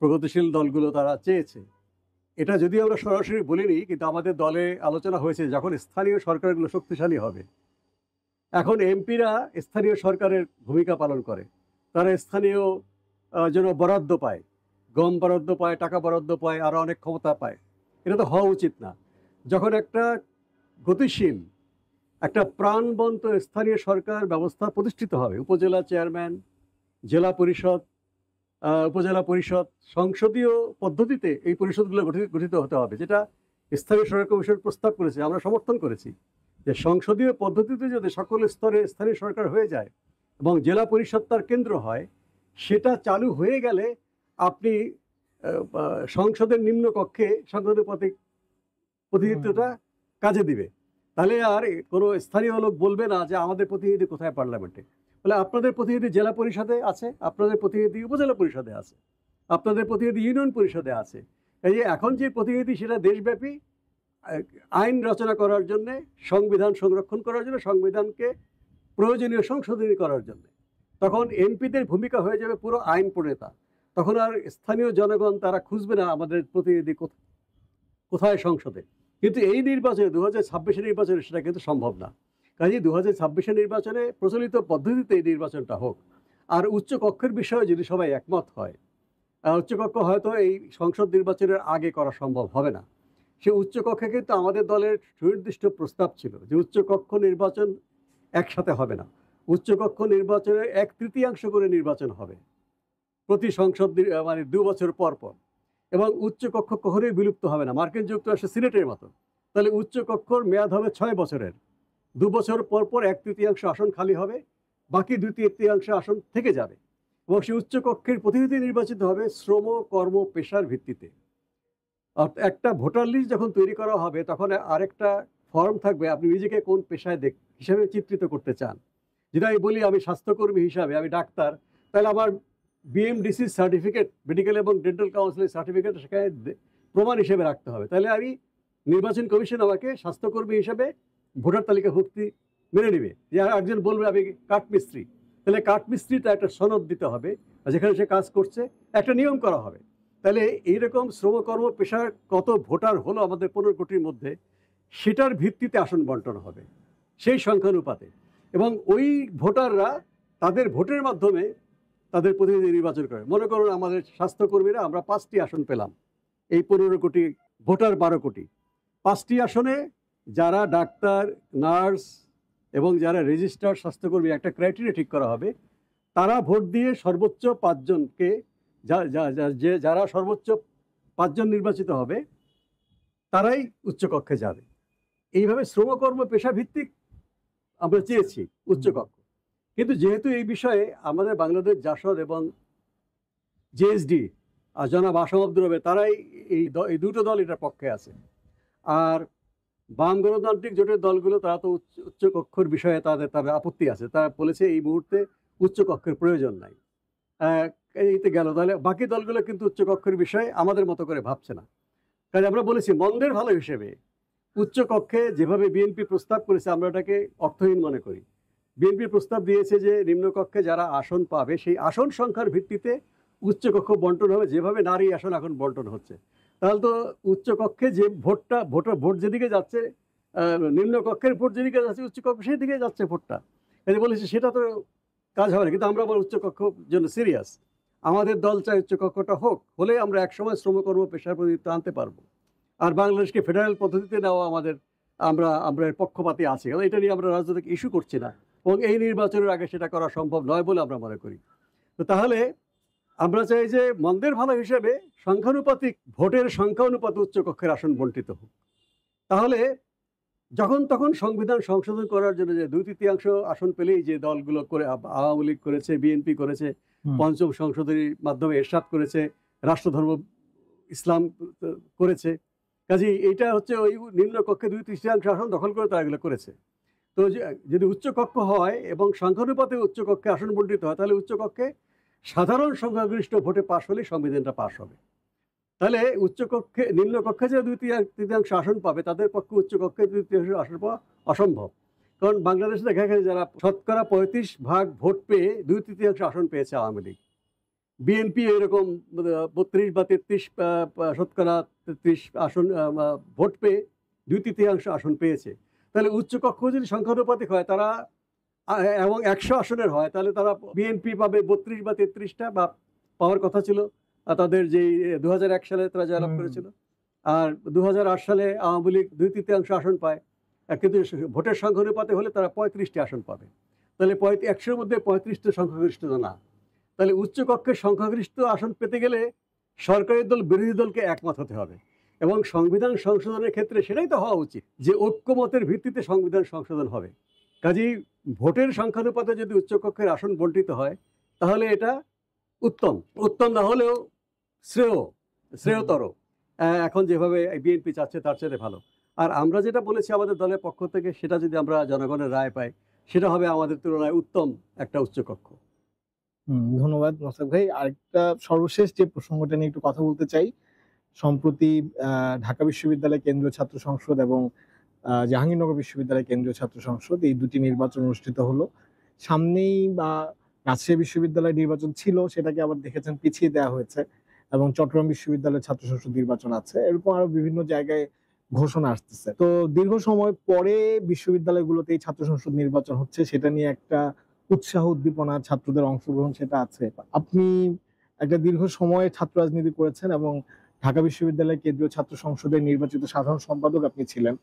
প্রগতিশীল দলগুলো তারা চেয়েছে। এটা যদিও আমরা সরাসরি বলিনি, কিন্তু আমাদের দলে আলোচনা হয়েছে যখন স্থানীয় সরকারগুলো শক্তিশালী হবে। এখন এমপিরা স্থানীয় সরকারের ভূমিকা পালন করে, তারা স্থানীয় যেন বরাদ্দ পায়, গম বরাদ্দ পায়, টাকা বরাদ্দ পায়, আরও অনেক ক্ষমতা পায়। এটা তো হওয়া উচিত না। যখন একটা গতিশীল, একটা প্রাণবন্ত স্থানীয় সরকার ব্যবস্থা প্রতিষ্ঠিত হবে, উপজেলা চেয়ারম্যান, জেলা পরিষদ, উপজেলা পরিষদ, সংসদীয় পদ্ধতিতে এই পরিষদগুলো গঠিত হতে হবে, যেটা স্থানীয় সরকার কমিশন প্রস্তাব করেছে, আমরা সমর্থন করেছি। যে সংসদীয় পদ্ধতিতে যদি সকল স্তরে স্থানীয় সরকার হয়ে যায় এবং জেলা পরিষদ তার কেন্দ্র হয়, সেটা চালু হয়ে গেলে আপনি সংসদের নিম্নকক্ষে সংখ্যানুপাতিক প্রতিনিধিত্বটা কাজে দিবে। তাহলে আর কোনো স্থানীয় লোক বলবে না যে আমাদের প্রতিনিধি কোথায় পার্লামেন্টে। বলে আপনাদের প্রতিনিধি জেলা পরিষদে আছে, আপনাদের প্রতিনিধি উপজেলা পরিষদে আছে, আপনাদের প্রতিনিধি ইউনিয়ন পরিষদে আছে। এই যে এখন যে প্রতিনিধি সেটা দেশব্যাপী আইন রচনা করার জন্যে, সংবিধান সংরক্ষণ করার জন্য, সংবিধানকে প্রয়োজনীয় সংশোধনী করার জন্য। তখন এমপিদের ভূমিকা হয়ে যাবে পুরো আইন প্রণেতা। তখন আর স্থানীয় জনগণ তারা খুঁজবে না আমাদের প্রতিনিধি কোথায় সংসদে। কিন্তু এই নির্বাচনে 2026 নির্বাচনে সেটা কিন্তু সম্ভব না। কাজেই 2026 নির্বাচনে প্রচলিত পদ্ধতিতে এই নির্বাচনটা হোক। আর উচ্চকক্ষের বিষয়ে যদি সবাই একমত হয়, উচ্চকক্ষ হয়তো এই সংসদ নির্বাচনের আগে করা সম্ভব হবে না। সে উচ্চকক্ষে কিন্তু আমাদের দলের সুনির্দিষ্ট প্রস্তাব ছিল যে উচ্চকক্ষ নির্বাচন একসাথে হবে না, উচ্চকক্ষ নির্বাচনের 1/3 করে নির্বাচন হবে প্রতি সংসদ, মানে 2 বছর পর পর। এবং উচ্চকক্ষ কখনোই বিলুপ্ত হবে না, মার্কিন যুক্তরাষ্ট্রের সিনেটের মতো। তাহলে উচ্চকক্ষর মেয়াদ হবে 6 বছরের, 2 বছর পর পর 1/3 আসন খালি হবে, বাকি 2/3 আসন থেকে যাবে। এবং সেই উচ্চকক্ষের প্রতিনিধি নির্বাচিত হবে শ্রম, কর্ম, পেশার ভিত্তিতে। একটা ভোটার লিস্ট যখন তৈরি করা হবে তখন আরেকটা ফর্ম থাকবে, আপনি নিজেকে কোন পেশায় হিসেবে চিত্রিত করতে চান। যদি আমি বলি আমি স্বাস্থ্যকর্মী হিসাবে, আমি ডাক্তার, তাহলে আমার বিএমডিসি সার্টিফিকেট, মেডিকেল এবং ডেন্টাল কাউন্সিলের সার্টিফিকেট সেখানে প্রমাণ হিসেবে রাখতে হবে। তাহলে আমি নির্বাচন কমিশন আমাকে স্বাস্থ্যকর্মী হিসেবে ভোটার তালিকাভুক্তি মেনে নেবে। যে একজন বলবে আমি কাঠমিস্ত্রি, তাহলে কাঠমিস্ত্রিটা একটা সনদ দিতে হবে, যেখানে সে কাজ করছে একটা নিয়ম করা হবে। তাহলে এইরকম শ্রমকর্ম পেশার কত ভোটার হলো আমাদের 15 কোটির মধ্যে, সেটার ভিত্তিতে আসন বন্টন হবে সেই সংখ্যানুপাতে। এবং ওই ভোটাররা তাদের ভোটের মাধ্যমে তাদের প্রতিনিধি নির্বাচন করে। মনে করুন আমাদের স্বাস্থ্যকর্মীরা আমরা 5টি আসন পেলাম, এই 15 কোটি ভোটার 12 কোটি। 5টি আসনে যারা ডাক্তার, নার্স এবং যারা রেজিস্টার্ড স্বাস্থ্যকর্মী, একটা ক্রাইটেরিয়া ঠিক করা হবে, তারা ভোট দিয়ে সর্বোচ্চ 5 জনকে, যারা সর্বোচ্চ 5 জন নির্বাচিত হবে তারাই উচ্চকক্ষে যাবে। এইভাবে শ্রমকর্ম পেশা ভিত্তিক আমরা চেয়েছি উচ্চকক্ষ। কিন্তু যেহেতু এই বিষয়ে আমাদের বাংলাদেশ জাসদ এবং জেএসডি আর জনাব আসম আব্দুর রবে তারাই এই দুটো দল এটার পক্ষে আছে। আর বাম গণতান্ত্রিক জোটের দলগুলো তারা তো উচ্চকক্ষের বিষয়ে তাদের আপত্তি আছে। তারা বলেছে এই মুহূর্তে উচ্চকক্ষের প্রয়োজন নাই। এইতে গেল। তাহলে বাকি দলগুলো কিন্তু উচ্চকক্ষের বিষয়ে আমাদের মতো করে ভাবছে না। কাজে আমরা বলেছি মন্দের ভালো হিসেবে উচ্চকক্ষে যেভাবে বিএনপি প্রস্তাব করেছে আমরা এটাকে অর্থহীন মনে করি। বিএনপি প্রস্তাব দিয়েছে যে নিম্নকক্ষে যারা আসন পাবে সেই আসন সংখ্যার ভিত্তিতে উচ্চকক্ষ বন্টন হবে, যেভাবে নারী আসন এখন বন্টন হচ্ছে। তাহলে তো উচ্চকক্ষে যে ভোট যেদিকে যাচ্ছে, নিম্নকক্ষের ভোট যেদিকে যাচ্ছে উচ্চকক্ষ সেই দিকে যাচ্ছে ভোটটা। কাজে বলেছি সেটা তো কাজ হবে না। কিন্তু আমরা আবার উচ্চকক্ষর জন্য সিরিয়াস। আমাদের দল চাই উচ্চকক্ষটা হোক, হলে আমরা একসময় শ্রমকর্ম পেশার প্রতিনিধিত্ব আনতে পারবো। আর বাংলাদেশকে ফেডারেল পদ্ধতিতে নেওয়া আমরা এর পক্ষপাতী আছি, কারণ এটা নিয়ে আমরা রাজনৈতিক ইস্যু করছি না এবং এই নির্বাচনের আগে সেটা করা সম্ভব নয় বলে আমরা মনে করি। তো তাহলে আমরা চাই যে মন্দের ভালো হিসেবে সংখ্যানুপাতিক ভোটের সংখ্যা অনুপাতে উচ্চকক্ষের আসন বন্টিত হোক। তাহলে যখন তখন সংবিধান সংশোধন করার জন্য যে 2/3 আসন পেলেই যে দলগুলো করে, আওয়ামী লীগ করেছে, বিএনপি করেছে, হুম, পঞ্চম সংশোধনীর মাধ্যমে এরশাদ করেছে, রাষ্ট্রধর্ম ইসলাম করেছে। কাজেই এইটা হচ্ছে ওই নিম্ন কক্ষে 2/3 আসন দখল করে তারা এগুলো করেছে। তো যদি উচ্চকক্ষ হয় এবং সংখ্যানুপাতে উচ্চকক্ষে আসন বণ্টিত হয়, তাহলে উচ্চকক্ষে সাধারণ সংখ্যাগরিষ্ঠ ভোটে পাশ হলেই সংবিধানটা পাশ হবে। তাহলে উচ্চকক্ষে নিম্নকক্ষে যে 2/3 আসন পাবে, তাদের পক্ষে উচ্চকক্ষে 2/3 আসন পাওয়া অসম্ভব। কারণ বাংলাদেশে দেখা গেছে যারা শতকরা 35% ভোট পেয়ে 2/3 আসন পেয়েছে আওয়ামী লীগ। বিএনপি এরকম 32 বা 33 শতকরা 33 আসন ভোট পেয়ে 2/3 আসন পেয়েছে। তাহলে উচ্চকক্ষ যদি সংখ্যানুপাতিক হয়, তারা এবং 100 আসনের হয়, তাহলে তারা বিএনপি পাবে 32 বা 33টা বা পাওয়ার কথা ছিল। তাদের যেই ২০০১ সালে তারা জয়লাভ হুম, করেছিল। আর ২০০৮ সালে আওয়ামী লীগ 2/3 আসন পায়। কিন্তু ভোটের সংখ্যানুপাতে হলে তারা 35টি আসন পাবে। তাহলে ১০০ এর মধ্যে 35টা সংখ্যাগরিষ্ঠতা না। তাহলে উচ্চকক্ষের সংখ্যাগরিষ্ঠ আসন পেতে গেলে সরকারি দল বিরোধী দলকে একমত হতে হবে। এবং সংবিধান সংশোধনের ক্ষেত্রে সেটাই তো হওয়া উচিত যে ঐক্যমতের ভিত্তিতে সংবিধান সংশোধন হবে। কাজেই ভোটের সংখ্যানুপাতে যদি উচ্চকক্ষের আসন বণ্টিত হয়, তাহলে এটা উত্তম। উত্তম না হলেও শ্রেয়, হুম। শ্রেয়তর। এখন যেভাবে বিএনপি চাচ্ছে তার চাইতে ভালো। আর আমরা যেটা বলেছি আমাদের দলের পক্ষ থেকে, সেটা যদি আমরা জনগণের রায় পাই, সেটা হবে আমাদের তুলনায় উত্তম একটা উচ্চকক্ষ। ধন্যবাদ মোস্তাক ভাই। আরেকটা সর্বশেষ যে প্রসঙ্গটা নিয়ে একটু কথা বলতে চাই। সম্প্রতি ঢাকা বিশ্ববিদ্যালয় কেন্দ্রীয় ছাত্র সংসদ এবং জাহাঙ্গীরনগর বিশ্ববিদ্যালয় কেন্দ্রীয় ছাত্র সংসদ এই দুটি নির্বাচন অনুষ্ঠিত হলো। সামনেই রাজশাহী বিশ্ববিদ্যালয় নির্বাচন ছিল, সেটাকে আবার দেখেছেন পিছিয়ে দেওয়া হয়েছে এবং চট্টগ্রাম বিশ্ববিদ্যালয়ের ছাত্র সংসদ নির্বাচন আছে। এরকম আরো বিভিন্ন জায়গায় ঘোষণা আসতেছে। তো দীর্ঘ সময় পরে বিশ্ববিদ্যালয়গুলোতে এই ছাত্র সংসদ নির্বাচন হচ্ছে, সেটা নিয়ে একটা উৎসাহ উদ্দীপনা, ছাত্রদের অংশগ্রহণ সেটা আছে। আপনি একটা দীর্ঘ সময় ছাত্র রাজনীতি করেছেন এবং ঢাকা বিশ্ববিদ্যালয় কেন্দ্রীয় ছাত্র সংসদের নির্বাচিত সাধারণ সম্পাদক আপনি ছিলেন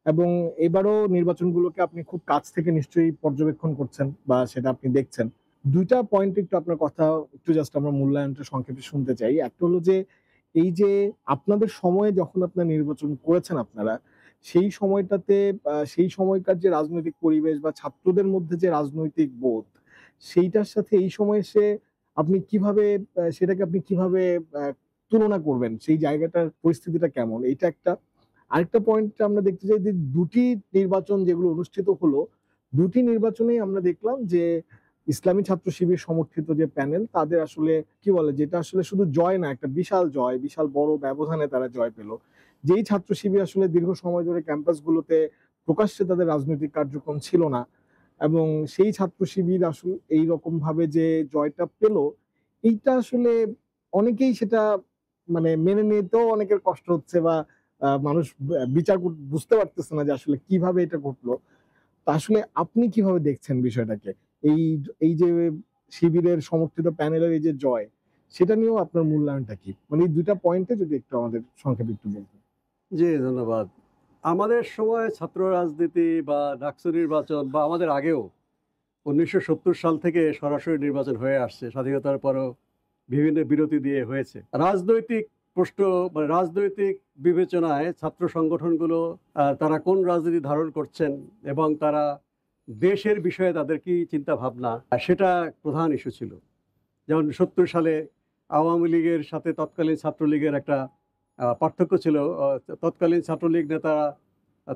এবং এবারও নির্বাচনগুলোকে আপনি খুব কাছ থেকে নিশ্চয়ই পর্যবেক্ষণ করছেন বা সেটা আপনি দেখছেন। ২টা পয়েন্ট একটু আপনার কথা একটু জাস্ট আমরা মূল্যায়নটা সংক্ষেপে শুনতে চাই। একটা হলো যে এই যে আপনাদের সময়ে যখন আপনারা নির্বাচন করেছেন আপনারা, সেই সময়টাতে সেই সময়কার যে রাজনৈতিক পরিবেশ বা ছাত্রদের মধ্যে যে রাজনৈতিক বোধ, সেইটার সাথে এই সময়ে এসে আপনি কিভাবে সেটাকে আপনি কিভাবে আ তুলনা করবেন? সেই জায়গাটার পরিস্থিতিটা কেমন? এইটা একটা। আরেকটা পয়েন্ট আমরা দেখতে চাই যে ২টি নির্বাচন যেগুলো অনুষ্ঠিত হলো, ২টি নির্বাচনেই আমরা দেখলাম যে ইসলামী ছাত্র শিবির সমর্থিত যে প্যানেল তাদের আসলে কি বলে, যেটা আসলে শুধু জয় না, একটা বিশাল জয়, বিশাল বড় ব্যবধানে তারা জয় পেল। যেই ছাত্র শিবির আসলে দীর্ঘ সময় ধরে ক্যাম্পাসগুলোতে প্রকাশ্যে তাদের রাজনৈতিক কার্যক্রম ছিল না এবং সেই ছাত্র শিবির আসলে এইরকম ভাবে যে জয়টা পেল, এইটা আসলে অনেকেই সেটা মেনে নিতেও অনেকের কষ্ট হচ্ছে বা মানুষ বিচার বুঝতে পারতেছে না যে আসলে কিভাবে এটা ঘটলো। তো আসলে আপনি কিভাবে দেখছেন বিষয়টাকে? এই এই যে শিবিরের সমর্থিত প্যানেলের এই যে জয়, সেটা নিয়েও আপনার মূল্যায়নটা কি? মানে এই ২ টা পয়েন্টে যদি একটু আমাদের সংক্ষেপে একটু বলতেন। জি, ধন্যবাদ। আমাদের সময় ছাত্র রাজনীতি বা ডাকসু নির্বাচন বা আমাদের আগেও ১৯৭০ সাল থেকে সরাসরি নির্বাচন হয়ে আসছে। স্বাধীনতার পরেও বিভিন্ন বিরতি দিয়ে হয়েছে। রাজনৈতিক প্রশ্ন মানে রাজনৈতিক বিবেচনায় ছাত্র সংগঠনগুলো তারা কোন রাজনীতি ধারণ করছেন এবং তারা দেশের বিষয়ে তাদের কি চিন্তাভাবনা, সেটা প্রধান ইস্যু ছিল। যেমন ৭০ সালে আওয়ামী লীগের সাথে তৎকালীন ছাত্রলীগের একটা পার্থক্য ছিল। তৎকালীন ছাত্রলীগ নেতারা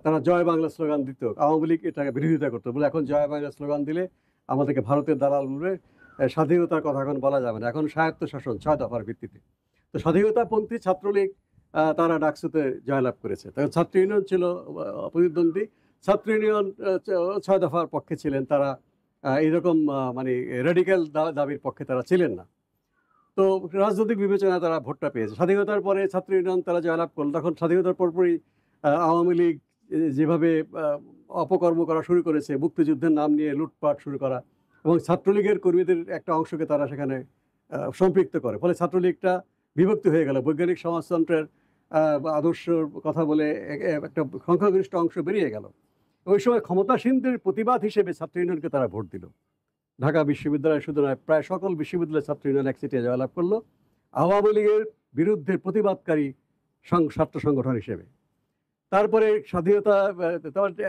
তারা জয় বাংলা স্লোগান দিত। আওয়ামী লীগ এটাকে বিরোধিতা করত। বলে এখন জয় বাংলা স্লোগান দিলে আমাদেরকে ভারতের দালাল বলবে, স্বাধীনতার কথা এখন বলা যাবে না। এখন স্বায়ত্তশাসন ৬ দফার ভিত্তিতে। তো স্বাধীনতাপন্থী ছাত্রলীগ তারা ডাকসুতে জয়লাভ করেছে। তখন ছাত্র ইউনিয়ন ছিল প্রতিদ্বন্দ্বী। ছাত্র ইউনিয়ন ৬ দফার পক্ষে ছিলেন। তারা এইরকম মানে রেডিক্যাল দাবির পক্ষে তারা ছিলেন না। তো রাজনৈতিক বিবেচনায় তারা ভোটটা পেয়েছে। স্বাধীনতার পরে ছাত্র ইউনিয়ন তারা জয়লাভ করল। তখন স্বাধীনতার পরপরই আওয়ামী লীগ যেভাবে আ অপকর্ম করা শুরু করেছে, মুক্তিযুদ্ধের নাম নিয়ে লুটপাট শুরু করা এবং ছাত্রলীগের কর্মীদের একটা অংশকে তারা সেখানে সম্পৃক্ত করে। ফলে ছাত্রলীগটা বিভক্তি হয়ে গেল। বৈজ্ঞানিক সমাজতন্ত্রের আদর্শর কথা বলে একটা সংখ্যাগরিষ্ঠ অংশ বেরিয়ে গেল। ওই সময় ক্ষমতাসীনদের প্রতিবাদ হিসেবে ছাত্র ইউনিয়নকে তারা ভোট দিল। ঢাকা বিশ্ববিদ্যালয় শুধু নয়, প্রায় সকল বিশ্ববিদ্যালয়ের ছাত্র ইউনিয়ন এক সিটে জয়লাভ করলো আওয়ামী লীগের বিরুদ্ধে প্রতিবাদকারী ছাত্র সংগঠন হিসেবে। তারপরে স্বাধীনতা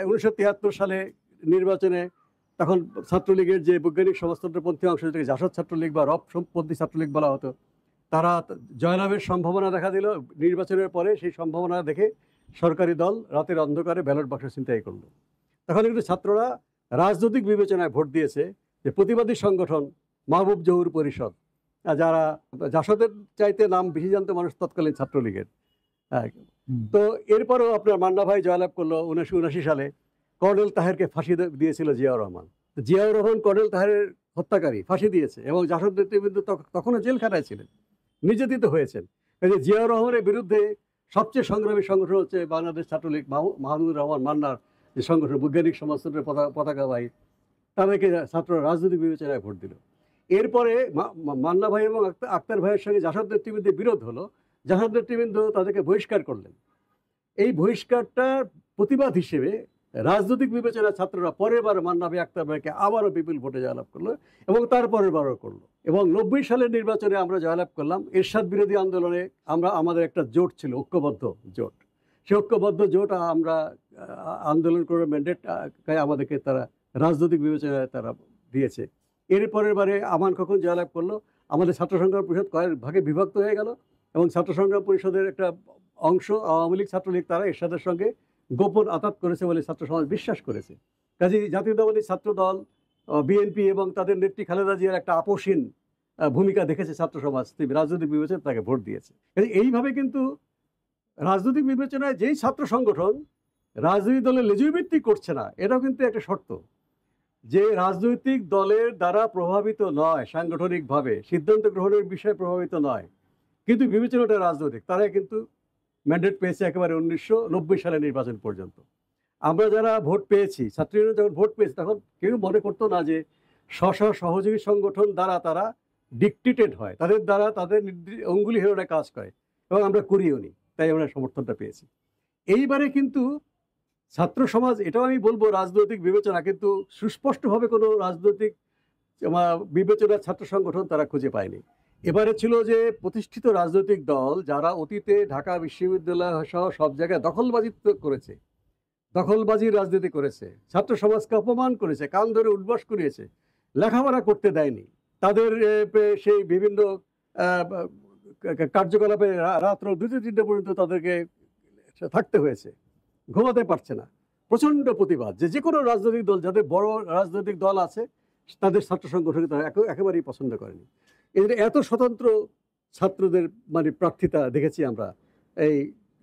1973 সালে নির্বাচনে তখন ছাত্রলীগের যে বৈজ্ঞানিক সমাজতন্ত্রপন্থী অংশ, যেটাকে জাসদ ছাত্রলীগ বা রবপন্থী ছাত্রলীগ বলা হতো, তারা জয়লাভের সম্ভাবনা দেখা দিল। নির্বাচনের পরে সেই সম্ভাবনা দেখে সরকারি দল রাতের অন্ধকারে ব্যালট বাক্স ছিনতাই করলো। তখন কিন্তু ছাত্ররা রাজনৈতিক বিবেচনায় ভোট দিয়েছে যে প্রতিবাদী সংগঠন মাহবুব জহুর পরিষদ, যারা জাসদের চাইতে নাম বেশি জানতো মানুষ তৎকালীন ছাত্রলীগের। হ্যাঁ, তো এরপরও আপনার মান্না ভাই জয়লাভ করলো 1979 সালে। কর্নেল তাহেরকে ফাঁসি দিয়েছিল জিয়াউর রহমান। জিয়াউর রহমান কর্নেল তাহেরের হত্যাকারী, ফাঁসি দিয়েছে এবং জাসদ নেতৃবৃন্দ তখনও জেলখানায় ছিলেন, নির্যাতিত হয়েছেন। এই যে জিয়াউর রহমানের বিরুদ্ধে সবচেয়ে সংগ্রামী সংগঠন হচ্ছে বাংলাদেশ ছাত্রলীগ, মাহমুদুর রহমান মান্নার যে সংগঠন, বৈজ্ঞানিক সমাজতন্ত্রের পতাকাবাহী, তাদেরকে ছাত্ররা রাজনৈতিক বিবেচনায় ভোট দিল। এরপরে মান্না ভাই এবং আক্তার ভাইয়ের সঙ্গে জাসদ নেতৃবৃন্দের বিরোধ হলো। জাসদ নেতৃবৃন্দ তাদেরকে বহিষ্কার করলেন। এই বহিষ্কারটার প্রতিবাদ হিসেবে রাজনৈতিক বিবেচনায় ছাত্ররা পরের বার মান্না ভাই আক্তার ভাইকে আবারও বিপুল ভোটে জয়লাভ করলো এবং তারপরের বারও করলো। এবং 90 সালের নির্বাচনে আমরা জয়লাভ করলাম। এরশাদ বিরোধী আন্দোলনে আমাদের একটা জোট ছিল, ঐক্যবদ্ধ জোট। সে ঐক্যবদ্ধ জোট আমরা আন্দোলন করে ম্যান্ডেট আমাদেরকে তারা রাজনৈতিক বিবেচনায় তারা দিয়েছে। এর পরের বারে আমান কখন জয়লাভ করলো, আমাদের ছাত্র সংগ্রাম পরিষদ কয়েক ভাগে বিভক্ত হয়ে গেল এবং ছাত্র সংগ্রাম পরিষদের একটা অংশ আওয়ামী লীগ ছাত্রলীগ তারা এরশাদের সঙ্গে গোপন আতাত করেছে বলে ছাত্র সমাজ বিশ্বাস করেছে। কাজেই জাতীয়তাবাদী ছাত্র দল, বিএনপি এবং তাদের নেত্রী খালেদা জিয়ার একটা আপোষহীন ভূমিকা দেখেছে ছাত্র সমাজ, রাজনৈতিক বিবেচনায় তাকে ভোট দিয়েছে। এইভাবে কিন্তু রাজনৈতিক বিবেচনায় যেই ছাত্র সংগঠন রাজনৈতিক দলের লেজুভিত্তিক করছে না, এটাও কিন্তু একটা শর্ত যে রাজনৈতিক দলের দ্বারা প্রভাবিত নয়, সাংগঠনিকভাবে সিদ্ধান্ত গ্রহণের বিষয়ে প্রভাবিত নয়, কিন্তু বিবেচনাটা রাজনৈতিক, তারাই কিন্তু ম্যান্ডেট পেয়েছে একেবারে 1990 সালের নির্বাচন পর্যন্ত। আমরা যারা ভোট পেয়েছি, ছাত্রীরা যখন ভোট পেয়েছি, তখন কেউ মনে করতো না যে সহযোগী সংগঠন দ্বারা তারা ডিকটেটেড হয়, তাদের দ্বারা তাদের অঙ্গুলি হেরোনে কাজ করে, এবং আমরা করিও নি, তাই আমরা সমর্থনটা পেয়েছি। এইবারে কিন্তু ছাত্র সমাজ, এটাও আমি বলবো রাজনৈতিক বিবেচনা, কিন্তু সুস্পষ্টভাবে কোনো রাজনৈতিক বিবেচনা ছাত্র সংগঠন তারা খুঁজে পায়নি। এবারে ছিল যে প্রতিষ্ঠিত রাজনৈতিক দল যারা অতীতে ঢাকা বিশ্ববিদ্যালয় সহ সব জায়গায় দখলবাজিত্ব করেছে, দখলবাজির রাজনীতি করেছে, ছাত্র সমাজকে অপমান করেছে, কান ধরে উঠবাস করিয়েছে, লেখাপড়া করতে দেয়নি, তাদের সেই বিভিন্ন কার্যকলাপে রাত্র 2-3 পর্যন্ত তাদেরকে থাকতে হয়েছে, ঘুমাতে পারছে না। প্রচণ্ড প্রতিবাদ যে কোনো রাজনৈতিক দল, যাদের বড় রাজনৈতিক দল আছে, তাদের ছাত্র সংগঠনকে তারা একেবারেই পছন্দ করেনি। এত স্বতন্ত্র ছাত্রদের প্রার্থিতা দেখেছি আমরা এই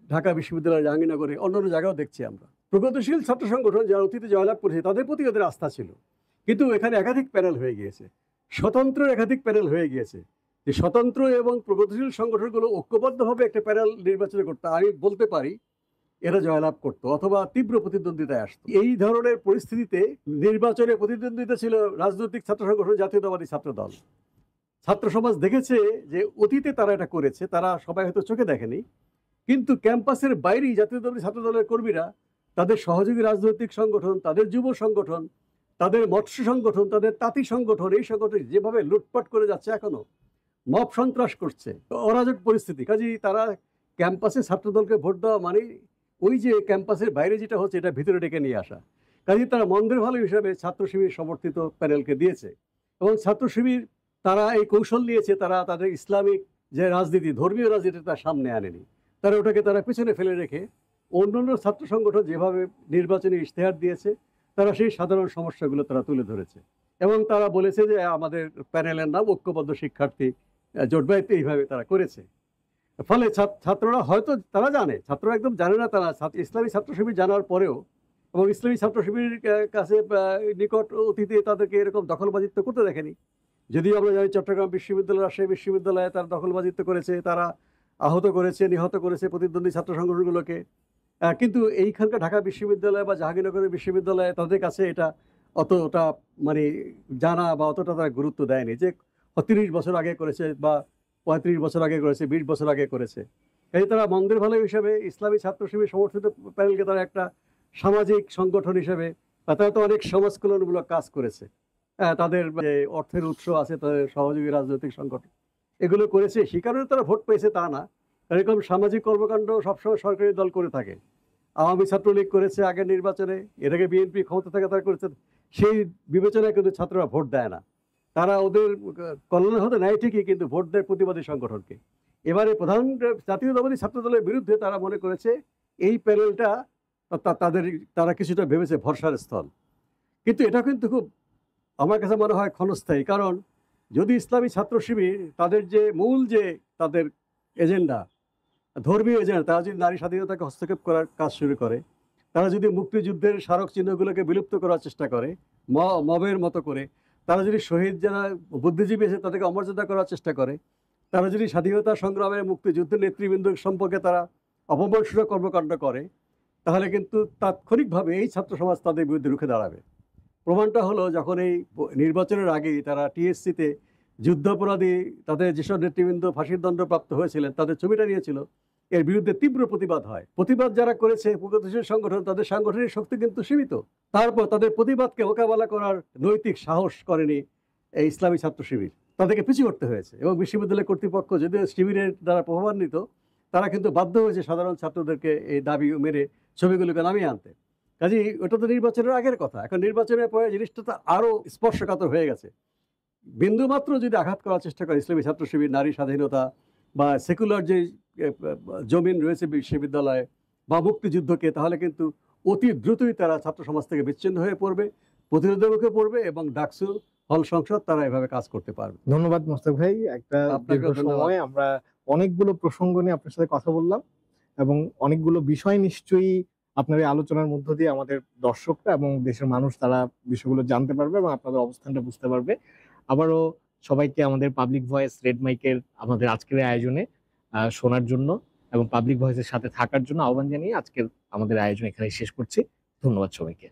ঢাকা বিশ্ববিদ্যালয়, জাহাঙ্গীরনগরে, অন্যান্য জায়গাও দেখছি আমরা। প্রগতিশীল ছাত্র সংগঠন যারা অতীতে জয়লাভ করেছে তাদের প্রতি ওদের আস্থা ছিল, কিন্তু এখানে একাধিক প্যানেল হয়ে গিয়েছে, স্বতন্ত্র একাধিক প্যানেল হয়ে গিয়েছে। যে স্বতন্ত্র এবং প্রগতিশীল সংগঠনগুলো ঐক্যবদ্ধভাবে একটা প্যানেল নির্বাচন করতে, আমি বলতে পারি এরা জয়লাভ করতো অথবা তীব্র প্রতিদ্বন্দ্বিতায় আসতো। এই ধরনের পরিস্থিতিতে নির্বাচনে প্রতিদ্বন্দ্বিতা ছিল রাজনৈতিক ছাত্র সংগঠন, জাতীয়তাবাদী ছাত্র দল। ছাত্র সমাজ দেখেছে যে অতীতে তারা এটা করেছে, তারা সবাই হয়তো চোখে দেখেনি, কিন্তু ক্যাম্পাসের বাইরেই জাতীয়তাবাদী ছাত্র দলের কর্মীরা তাদের সহযোগী রাজনৈতিক সংগঠন, তাদের যুব সংগঠন, তাদের মৎস্য সংগঠন, তাদের তাঁতি সংগঠন, এই সংগঠন যেভাবে লুটপাট করে যাচ্ছে, এখনো মব সন্ত্রাস করছে, অরাজক পরিস্থিতি। কাজেই তারা ক্যাম্পাসে ছাত্রদলকে ভোট দেওয়া মানে ওই যে ক্যাম্পাসের বাইরে যেটা হচ্ছে এটা ভিতরে ডেকে নিয়ে আসা। কাজেই তারা মন্দের ভালো হিসাবে ছাত্র শিবির সমর্থিত প্যানেলকে দিয়েছে এবং ছাত্র শিবির তারা এই কৌশল নিয়েছে, তারা তাদের ইসলামিক যে রাজনীতি, ধর্মীয় রাজনীতি তার সামনে আনেনি, তারা ওটাকে তারা পিছনে ফেলে রেখে অন্যান্য ছাত্র সংগঠন যেভাবে নির্বাচনী ইশতেহার দিয়েছে, তারা সেই সাধারণ সমস্যাগুলো তারা তুলে ধরেছে এবং তারা বলেছে যে আমাদের প্যানেলের নাম ঐক্যবদ্ধ শিক্ষার্থী জোটবায়িত, এইভাবে তারা করেছে। ফলে ছাত্ররা হয়তো তারা জানে, ছাত্ররা একদম জানে না, তারা ইসলামী ছাত্র শিবির জানার পরেও এবং ইসলামী ছাত্র শিবিরের কাছে নিকট অতীতে তাদেরকে এরকম দখলবাজিত্ব করতে দেখেনি। যদিও আমরা জানি চট্টগ্রাম বিশ্ববিদ্যালয়, রাজশাহী বিশ্ববিদ্যালয়ে তারা দখলবাজিত্ব করেছে, তারা আহত করেছে, নিহত করেছে প্রতিদ্বন্দ্বী ছাত্র সংগঠনগুলোকে, কিন্তু এইখানকার ঢাকা বিশ্ববিদ্যালয় বা জাহাঙ্গীরনগরের বিশ্ববিদ্যালয়ে তাদের কাছে এটা অতটা জানা বা অতটা তারা গুরুত্ব দেয়নি যে 30 বছর আগে করেছে বা 35 বছর আগে করেছে, 20 বছর আগে করেছে। এই তারা মন্দের ভালো হিসাবে ইসলামী ছাত্র শিবির সমর্থিত প্যানেলকে তারা একটা সামাজিক সংগঠন হিসেবে, তারা তো অনেক সমাজ কল্যাণমূলক কাজ করেছে, তাদের যে অর্থের উৎস আছে, তাদের সহযোগী রাজনৈতিক সংগঠন এগুলো করেছে, সে কারণে তারা ভোট পেয়েছে তা না। এরকম সামাজিক কর্মকাণ্ড সবসময় সরকারি দল করে থাকে। আওয়ামী ছাত্রলীগ করেছে আগের নির্বাচনে, এটাকে বিএনপি ক্ষমতা থেকে তারা করেছে, সেই বিবেচনায় কিন্তু ছাত্ররা ভোট দেয় না। তারা ওদের কল্যাণ হতে নেয় ঠিকই, কিন্তু ভোট দেয় প্রতিবাদী সংগঠনকে। এবারে প্রধান জাতীয়তাবাদী ছাত্র দলের বিরুদ্ধে তারা মনে করেছে এই প্যানেলটা তাদের, তারা কিছুটা ভেবেছে ভরসার স্থল। কিন্তু এটা কিন্তু খুব, আমার কাছে মনে হয় ক্ষণস্থায়ী। কারণ যদি ইসলামী ছাত্র শিবির তাদের যে মূল যে তাদের এজেন্ডা, ধর্মীয় এজেন্ডা, তারা যদি নারী স্বাধীনতাকে হস্তক্ষেপ করার কাজ শুরু করে, তারা যদি মুক্তিযুদ্ধের স্মারক চিহ্নগুলোকে বিলুপ্ত করার চেষ্টা করে মবের মতো করে, তারা যদি শহীদ যারা বুদ্ধিজীবী আছে তাদেরকে অমর্যাদা করার চেষ্টা করে, তারা যদি স্বাধীনতা সংগ্রামের মুক্তিযুদ্ধের নেতৃবৃন্দ সম্পর্কে তারা অপমানসূচক কর্মকাণ্ড করে, তাহলে কিন্তু তাৎক্ষণিকভাবে এই ছাত্র সমাজ তাদের বিরুদ্ধে রুখে দাঁড়াবে। প্রমাণটা হলো যখন এই নির্বাচনের আগেই তারা টিএসসিতে যুদ্ধাপরাধী তাদের যেসব নেতৃবৃন্দ ফাঁসির দণ্ডপ্রাপ্ত হয়েছিলেন তাদের ছবিটা নিয়েছিল, এর বিরুদ্ধে তীব্র প্রতিবাদ হয়। প্রতিবাদ যারা করেছে প্রগতিশীল সংগঠন, তাদের সাংগঠনিক শক্তি কিন্তু সীমিত। তারপর তাদের প্রতিবাদকে মোকাবেলা করার নৈতিক সাহস করেনি এই ইসলামী ছাত্র শিবির, তাদেরকে পিছু করতে হয়েছে। এবং বিশ্ববিদ্যালয় কর্তৃপক্ষ যদিও শিবিরের দ্বারা প্রভাবান্বিত, তারা কিন্তু বাধ্য হয়েছে সাধারণ ছাত্রদেরকে এই দাবি মেরে ছবিগুলোকে নামিয়ে আনতে। কাজেই ওটা তো নির্বাচনের আগের কথা। এখন নির্বাচনের পরে জিনিসটা তো আরও স্পর্শকাতর হয়ে গেছে। বিন্দুমাত্র যদি আঘাত করার চেষ্টা করে ইসলামী ছাত্র শিবির নারী স্বাধীনতা বা সেকুলার যে জমিন রয়েছে বিশ্ববিদ্যালয়ে বা মুক্তিযুদ্ধকে, তাহলে কিন্তু অতি দ্রুতই তারা ছাত্র সমাজ থেকে বিচ্ছিন্ন হয়ে পড়বে, প্রতিরোধের মুখে পড়বে এবং ডাকসু হল সংসদ তারা এভাবে কাজ করতে পারবে। ধন্যবাদ মোস্তাক ভাই। একটা আপনাকেও দীর্ঘ ধন্যবাদ। সময় আমরা অনেকগুলো প্রসঙ্গ নিয়ে আপনার সাথে কথা বললাম এবং অনেকগুলো বিষয় নিশ্চয়ই আপনার এই আলোচনার মধ্য দিয়ে আমাদের দর্শকরা এবং দেশের মানুষ তারা বিষয়গুলো জানতে পারবে এবং আপনাদের অবস্থানটা বুঝতে পারবে। আবারও সবাইকে আমাদের পাবলিক ভয়েস রেড মাইকের আমাদের আজকের এই আয়োজনে শোনার জন্য এবং পাবলিক ভয়েসের সাথে থাকার জন্য আহ্বান জানিয়ে আজকের আমাদের আয়োজন এখানে শেষ করছি। ধন্যবাদ সবাইকে।